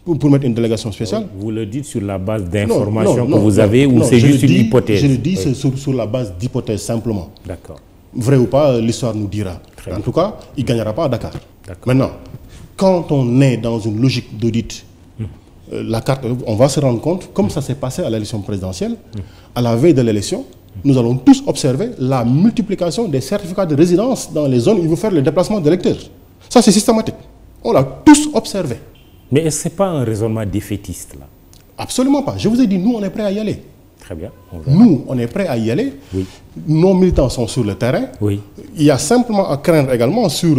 pour mettre une délégation spéciale. Vous le dites sur la base d'informations que vous avez ou c'est juste une hypothèse? Je le dis sur la base d'hypothèses simplement. D'accord. Vrai ou pas, l'histoire nous dira. En tout cas, il ne gagnera pas à Dakar. Maintenant, quand on est dans une logique d'audit, la carte, on va se rendre compte, comme ça s'est passé à l'élection présidentielle, à la veille de l'élection, nous allons tous observer la multiplication des certificats de résidence dans les zones où il faut faire le déplacement d'électeurs. Ça, c'est systématique. On l'a tous observé. Mais est-ce que ce n'est pas un raisonnement défaitiste, là? Absolument pas. Je vous ai dit, nous, on est prêts à y aller. Très bien. Nous, on est prêts à y aller. Oui. Nos militants sont sur le terrain. Oui. Il y a simplement à craindre également sur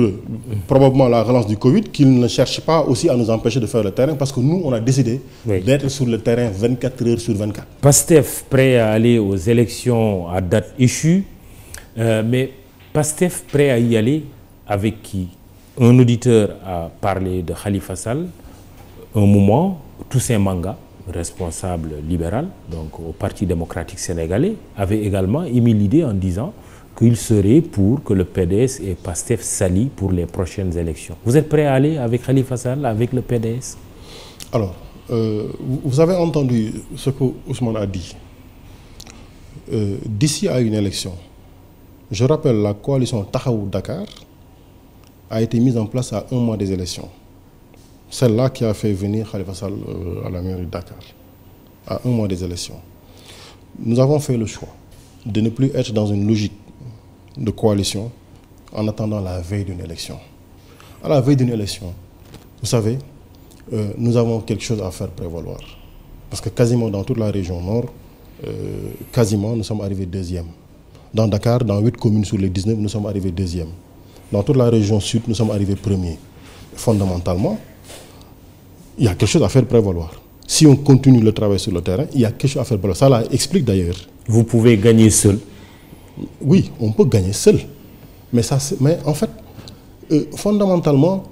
probablement la relance du Covid qu'ils ne cherchent pas aussi à nous empêcher de faire le terrain parce que nous, on a décidé d'être sur le terrain 24 heures sur 24. PASTEF prêt à aller aux élections à date échue, mais PASTEF prêt à y aller avec qui? Un auditeur a parlé de Khalifa Sall, un moment, Toussaint Manga, responsable libéral, donc au Parti démocratique sénégalais, avait également émis l'idée en disant qu'il serait pour que le PDS et PASTEF s'allient pour les prochaines élections. Vous êtes prêt à aller avec Khalifa Sall, avec le PDS? Alors, vous avez entendu ce que Ousmane a dit. D'ici à une élection, je rappelle, la coalition Tahaou Dakar a été mise en place à un mois des élections. Celle-là qui a fait venir Khalifa Sall à la mairie de Dakar, à un mois des élections. Nous avons fait le choix de ne plus être dans une logique de coalition en attendant la veille d'une élection. À la veille d'une élection, vous savez, nous avons quelque chose à faire prévaloir. Parce que quasiment dans toute la région nord, quasiment nous sommes arrivés deuxième. Dans Dakar, dans 8 communes sur les 19, nous sommes arrivés deuxième. Dans toute la région sud, nous sommes arrivés premiers. Fondamentalement, il y a quelque chose à faire prévaloir. Si on continue le travail sur le terrain, il y a quelque chose à faire prévaloir. Ça explique d'ailleurs. Vous pouvez gagner seul? Oui, on peut gagner seul. Mais en fait, fondamentalement,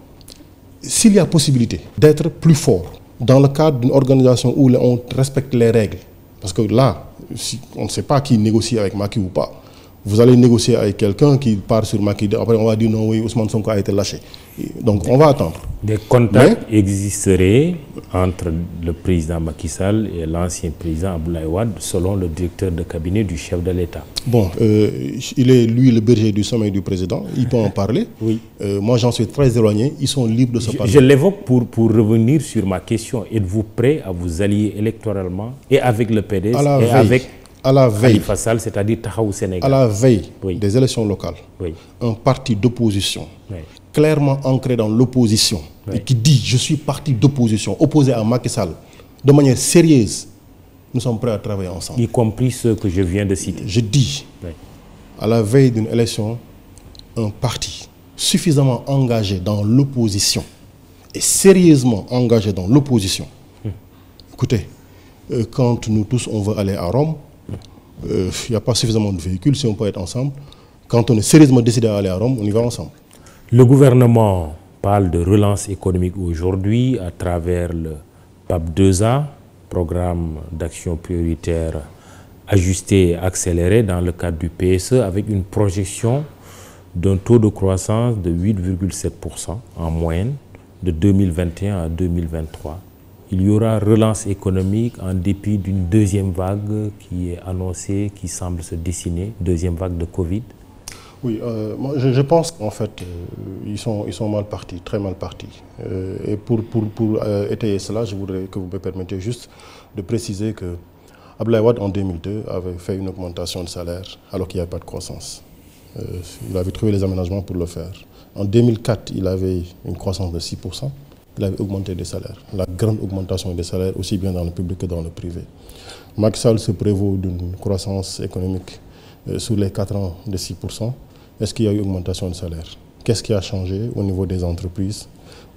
s'il y a possibilité d'être plus fort dans le cadre d'une organisation où on respecte les règles, parce que là, on ne sait pas qui négocie avec Macky ou pas, Vous allez négocier avec quelqu'un qui part sur Macky. Après, on va dire non, oui, Ousmane Sonko a été lâché. Donc, on va attendre. Des contacts existeraient entre le président Macky Sall et l'ancien président Abdoulaye Wade, selon le directeur de cabinet du chef de l'État. Bon, il est, lui, le berger du sommeil du président. Il peut en parler. Oui. Moi, j'en suis très éloigné. Ils sont libres de se parler. Je l'évoque pour revenir sur ma question. Êtes-vous prêt à vous allier électoralement et avec le PDS et avec Khalifa Sall, c'est-à-dire Taxawu Sénégal? À la veille des élections locales, un parti d'opposition clairement ancré dans l'opposition et qui dit « je suis parti d'opposition, opposé à Macky Sall », de manière sérieuse, nous sommes prêts à travailler ensemble. Y compris ceux que je viens de citer. Je dis, à la veille d'une élection, un parti suffisamment engagé dans l'opposition et sérieusement engagé dans l'opposition. Écoutez, quand nous tous on veut aller à Rome, il n'y a pas suffisamment de véhicules si on peut être ensemble. Quand on est sérieusement décidé à aller à Rome, on y va ensemble. Le gouvernement parle de relance économique aujourd'hui à travers le PAP 2A, programme d'action prioritaire ajusté et accéléré dans le cadre du PSE, avec une projection d'un taux de croissance de 8,7% en moyenne de 2021 à 2023. Il y aura relance économique en dépit d'une deuxième vague qui est annoncée, qui semble se dessiner, deuxième vague de Covid. Oui, moi je pense qu'en fait, ils sont mal partis, très mal partis. Et pour étayer cela, je voudrais que vous me permettiez juste de préciser que Abdoulaye Wade, en 2002, avait fait une augmentation de salaire alors qu'il n'y avait pas de croissance. Il avait trouvé les aménagements pour le faire. En 2004, il avait une croissance de 6%. Il avait augmenté des salaires. La grande augmentation des salaires, aussi bien dans le public que dans le privé. Macky Sall se prévaut d'une croissance économique sur les 4 ans de 6%. Est-ce qu'il y a eu augmentation de salaire? Qu'est-ce qui a changé au niveau des entreprises,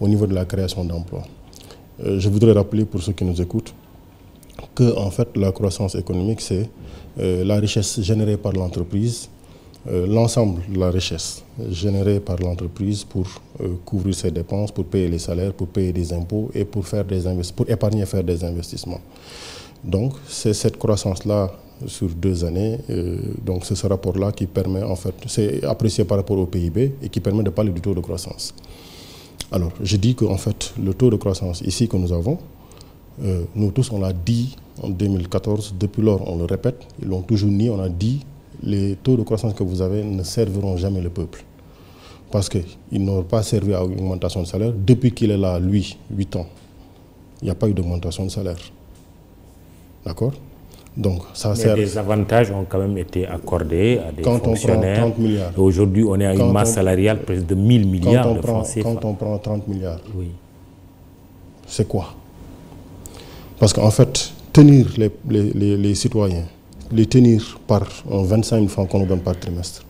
au niveau de la création d'emplois? Je voudrais rappeler pour ceux qui nous écoutent que en fait, la croissance économique, c'est la richesse générée par l'entreprise, l'ensemble de la richesse générée par l'entreprise pour couvrir ses dépenses, pour payer les salaires, pour payer des impôts et pour épargner et faire des investissements. Donc, c'est cette croissance-là sur 2 années, donc c'est ce rapport-là qui permet, en fait, c'est apprécié par rapport au PIB et qui permet de parler du taux de croissance. Alors, je dis qu'en fait, le taux de croissance ici que nous avons, nous tous, on l'a dit en 2014, depuis lors, on le répète, ils l'ont toujours nié, on a dit, les taux de croissance que vous avez ne serviront jamais le peuple. Parce qu'ils n'ont pas servi à une augmentation de salaire. Depuis qu'il est là, lui, 8 ans, il n'y a pas eu d'augmentation de salaire. D'accord? Donc, ça sert... des avantages ont quand même été accordés à des fonctionnaires. Quand on prend 30 milliards. Aujourd'hui, on est à une masse salariale presque de 1000 milliards de francs CFA. Quand on prend 30 milliards, c'est quoi? Parce qu'en fait, tenir les citoyens, les tenir par 25 000 francs qu'on nous donne par trimestre,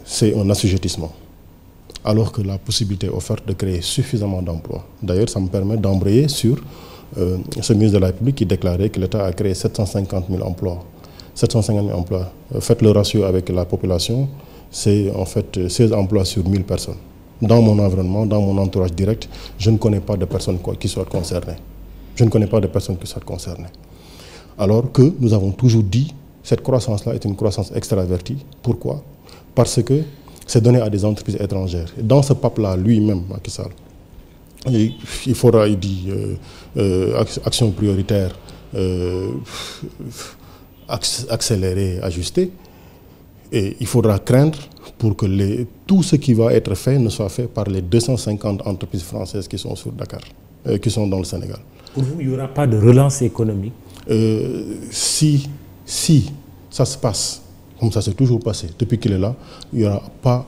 c'est un assujettissement. Alors que la possibilité offerte de créer suffisamment d'emplois. D'ailleurs, ça me permet d'embrayer sur ce ministre de la République qui déclarait que l'État a créé 750 000 emplois. 750 000 emplois. Faites le ratio avec la population, c'est en fait 16 emplois sur 1000 personnes. Dans mon environnement, dans mon entourage direct, je ne connais pas de personnes qui soient concernées. Je ne connais pas de personnes qui soient concernées. Alors que nous avons toujours dit, cette croissance-là est une croissance extravertie. Pourquoi? Parce que c'est donné à des entreprises étrangères. Et dans ce PAP-là, lui-même, Macky Sall, il faudra, il dit, action prioritaire, accélérer, ajuster. Et il faudra craindre pour que tout ce qui va être fait ne soit fait par les 250 entreprises françaises qui sont sur Dakar, qui sont dans le Sénégal. Pour vous, il n'y aura pas de relance économique? Si ça se passe, comme ça s'est toujours passé, depuis qu'il est là, il n'y aura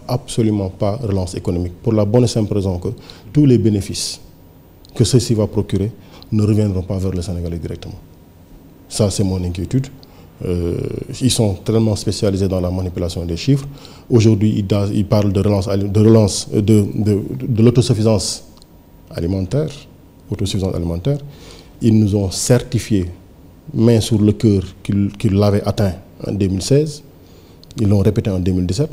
absolument pas de relance économique. Pour la bonne et simple raison que tous les bénéfices que ceci va procurer ne reviendront pas vers le Sénégalais directement. Ça, c'est mon inquiétude. Ils sont tellement spécialisés dans la manipulation des chiffres. Aujourd'hui, ils parlent de l'autosuffisance alimentaire. Ils nous ont certifié, main sur le cœur, qu'ils l'avaient atteint en 2016. Ils l'ont répété en 2017.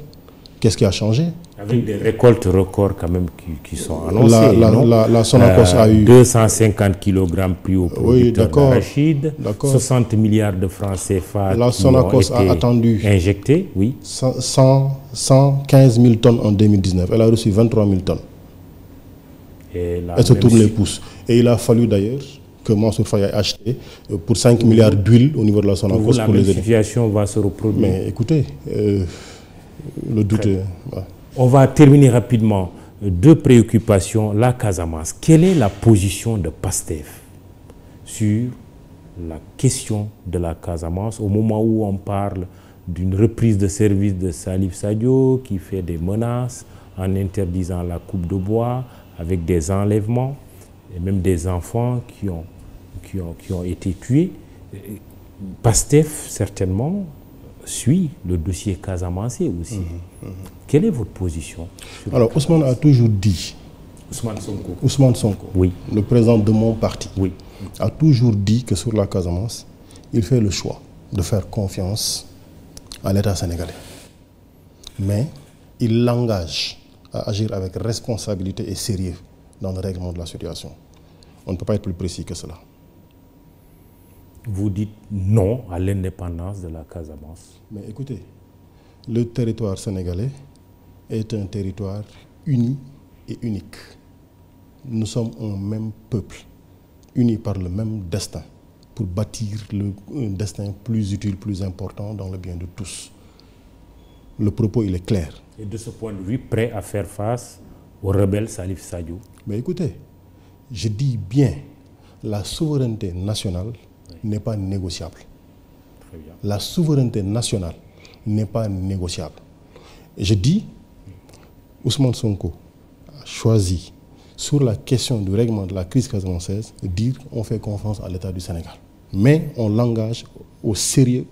Qu'est-ce qui a changé? Avec des récoltes records quand même qui sont annoncées. La Sonacos a eu 250 kg plus au producteur d'arachide, 60 milliards de francs CFA la Sonacos a attendu injectés, oui. 115 000 tonnes en 2019. Elle a reçu 23 000 tonnes. Elle se tourne les pouces. Et il a fallu d'ailleurs que Mansour Faye ait acheté pour 5 milliards d'huile au niveau de la Sonacos pour les aider. La situation va se reproduire. Mais écoutez, le doute est... Ouais. On va terminer rapidement. Deux préoccupations. La Casamance. Quelle est la position de PASTEF sur la question de la Casamance au moment où on parle d'une reprise de service de Salif Sadio qui fait des menaces en interdisant la coupe de bois avec des enlèvements et même des enfants qui ont été tués? PASTEF, certainement, suit le dossier casamancé aussi. Quelle est votre position? Alors, Ousmane a toujours dit, Ousmane Sonko, oui, le président de mon parti, oui, a toujours dit que sur la Casamance, il fait le choix de faire confiance à l'État sénégalais. Mais il l'engage à agir avec responsabilité et sérieux dans le règlement de la situation. On ne peut pas être plus précis que cela. Vous dites non à l'indépendance de la Casamance. Mais écoutez, le territoire sénégalais est un territoire uni et unique. Nous sommes un même peuple, unis par le même destin, pour bâtir un destin plus utile, plus important dans le bien de tous. Le propos, il est clair. Et de ce point de vue, prêt à faire face au rebelle Salif Sadio? Mais écoutez, je dis bien, la souveraineté nationale n'est pas négociable. Très bien. La souveraineté nationale n'est pas négociable. Et je dis, Ousmane Sonko a choisi, sur la question du règlement de la crise casamançaise, de dire qu'on fait confiance à l'État du Sénégal. Mais on l'engage au sérieux,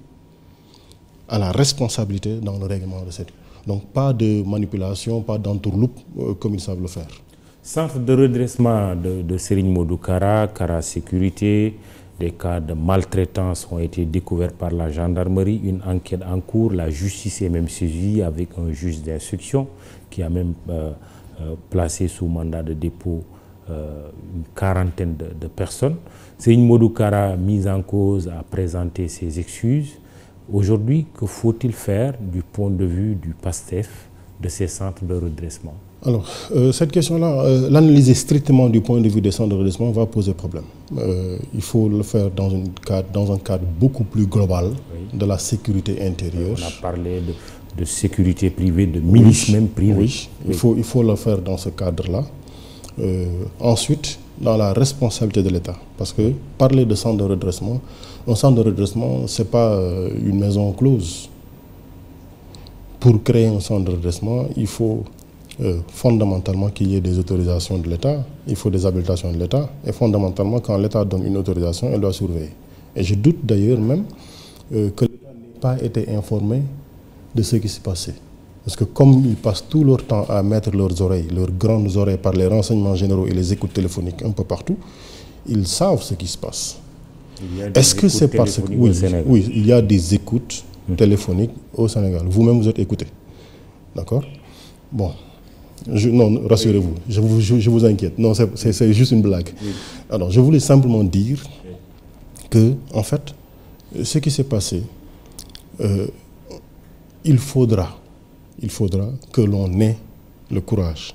à la responsabilité dans le règlement de cette. Donc pas de manipulation, pas d'entourloupe comme ils savent le faire. Centre de redressement de Serigne Modou Kara, Kara Sécurité, des cas de maltraitance ont été découverts par la gendarmerie, une enquête en cours, la justice est même saisie avec un juge d'instruction qui a même placé sous mandat de dépôt une quarantaine de personnes. Serigne Modou Kara, mis en cause, a présenté ses excuses. Aujourd'hui, que faut-il faire du point de vue du PASTEF de ces centres de redressement? Alors, cette question-là, l'analyser strictement du point de vue des centres de redressement va poser problème. Il faut le faire dans un cadre beaucoup plus global, oui, de la sécurité intérieure. On a parlé de sécurité privée, de milices, oui, même privées. Oui, oui. Il faut le faire dans ce cadre-là. Ensuite, dans la responsabilité de l'État. Parce que parler de centre de redressement, un centre de redressement, ce n'est pas une maison close. Pour créer un centre de redressement, il faut fondamentalement qu'il y ait des autorisations de l'État, il faut des habilitations de l'État, et fondamentalement, quand l'État donne une autorisation, elle doit surveiller. Et je doute d'ailleurs même que l'État n'ait pas été informé de ce qui s'est passé. Parce que comme ils passent tout leur temps à mettre leurs oreilles, leurs grandes oreilles par les renseignements généraux et les écoutes téléphoniques un peu partout, ils savent ce qui se passe. Est-ce que c'est parce que... Oui, il y a des écoutes téléphoniques au Sénégal. Vous-même, vous êtes écouté. D'accord? Bon. Non, rassurez-vous, je vous inquiète. Non, c'est juste une blague. Oui. Alors, je voulais simplement dire que, en fait, ce qui s'est passé, il faudra que l'on ait le courage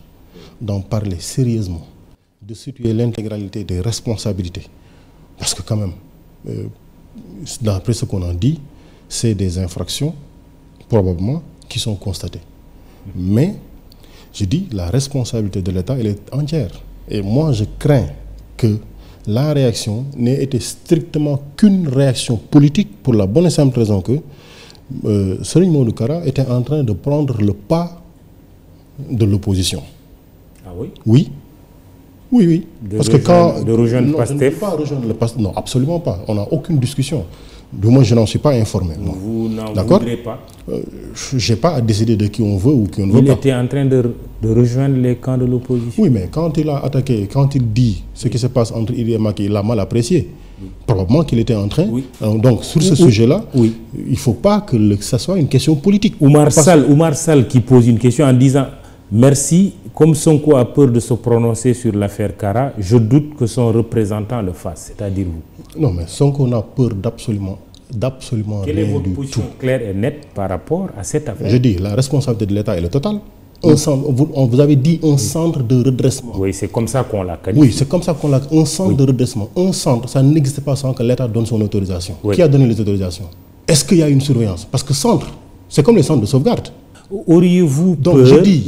d'en parler sérieusement, de situer l'intégralité des responsabilités. Parce que quand même, d'après ce qu'on en dit, c'est des infractions, probablement, qui sont constatées. Mais, je dis, la responsabilité de l'État, elle est entière. Et moi, je crains que la réaction n'ait été strictement qu'une réaction politique pour la bonne et simple raison que Serigne Modou Kara était en train de prendre le pas de l'opposition. Ah oui? Oui. Oui, oui. Parce que quand... De rejoindre le PASTEF? Je ne peux pas rejoindre le PASTEF. Non, absolument pas. On n'a aucune discussion. Du moins, je n'en suis pas informé. Vous n'en voudrez pas? Je n'ai pas à décider de qui on veut ou qui on ne veut pas. Il était en train de rejoindre les camps de l'opposition. Oui, mais quand il a attaqué, quand il dit ce qui se passe entre il et Macky, il l'a mal apprécié. Probablement qu'il était en train. Oui. Donc, sur ce sujet-là, oui. il ne faut pas que ça soit une question politique. Oumar Sall qui pose une question en disant « Merci, comme Sonko a peur de se prononcer sur l'affaire Kara, je doute que son représentant le fasse. » C'est-à-dire vous. Non, mais Sonko n'a peur d'absolument Quelle rien est votre du position tout. claire et nette par rapport à cette affaire? Je dis, la responsabilité de l'État, elle est totale. Vous avez dit un centre de redressement. Oui, c'est comme ça qu'on l'a qualifié. Oui, c'est comme ça qu'on l'a. Un centre de redressement. Un centre, ça n'existe pas sans que l'État donne son autorisation. Oui. Qui a donné les autorisations? Est-ce qu'il y a une surveillance? Parce que centre, c'est comme les centres de sauvegarde. Auriez-vous peur,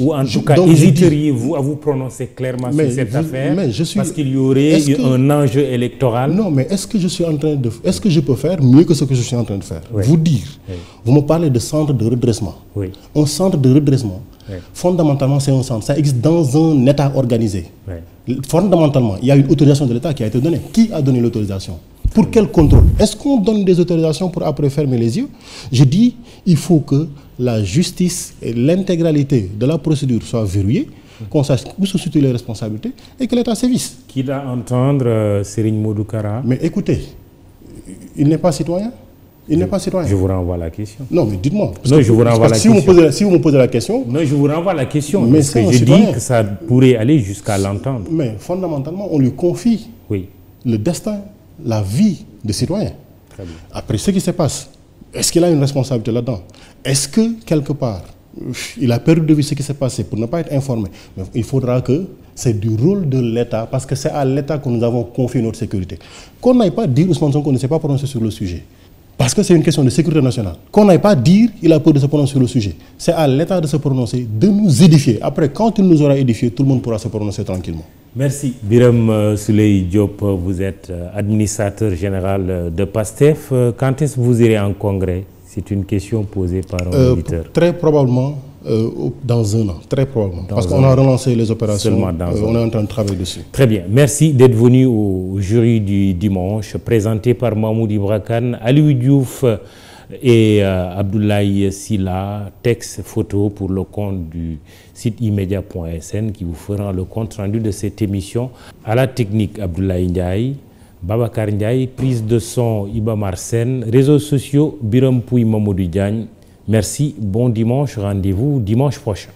ou en tout cas hésiteriez-vous à vous prononcer clairement sur cette affaire parce qu'il y aurait un enjeu électoral? Non, mais est-ce que je suis en train de... Est-ce que je peux faire mieux que ce que je suis en train de faire? Oui. Vous dire, oui. Vous me parlez de centre de redressement. Oui. Un centre de redressement, oui. Fondamentalement, c'est un centre. Ça existe dans un État organisé. Oui. Fondamentalement, il y a une autorisation de l'État qui a été donnée. Qui a donné l'autorisation? Pour quel contrôle? Est-ce qu'on donne des autorisations pour après fermer les yeux? Je dis, il faut que la justice et l'intégralité de la procédure soient verrouillées, qu'on sache où se situent les responsabilités et que l'État sévisse. Qui va entendre Serigne Modou Kara? Mais écoutez, il n'est pas citoyen. Il n'est pas citoyen. Je vous renvoie la question. Non, mais dites-moi. Non, je vous renvoie la question. Si vous me posez la question... Non, je vous renvoie la question. Mais parce que je dis que ça pourrait aller jusqu'à l'entendre. Mais fondamentalement, on lui confie le destin, la vie de citoyen. Très bien. Après ce qui se passe, est-ce qu'il a une responsabilité là-dedans? Est-ce que, quelque part, il a perdu de vue ce qui s'est passé pour ne pas être informé? Mais il faudra que c'est du rôle de l'État, parce que c'est à l'État que nous avons confié notre sécurité. Qu'on n'aille pas dire Ousmane Sonko ne s'est pas prononcé sur le sujet. Parce que c'est une question de sécurité nationale. Qu'on n'aille pas dire qu'il a peur de se prononcer sur le sujet. C'est à l'État de se prononcer, de nous édifier. Après, quand il nous aura édifiés, tout le monde pourra se prononcer tranquillement. Merci. Birame Souleye Diop, vous êtes administrateur général de PASTEF. Quand est-ce que vous irez en congrès? C'est une question posée par un auditeur. Très probablement dans un an. Très probablement. Parce qu'on a relancé les opérations. Seulement dans un an. On est en train de travailler dessus. Très bien. Merci d'être venu au jury du dimanche, présenté par Mahmoud Ibra Kane, Aliou Diouf et Abdoulaye Silla, texte photo pour le compte du site immedia.sn qui vous fera le compte rendu de cette émission. À la technique, Abdoulaye Ndiaye, Babacar Ndiaye, prise de son Iba Marsen, réseaux sociaux, Biram Pouy Mamadou Diagne. Merci, bon dimanche, rendez-vous dimanche prochain.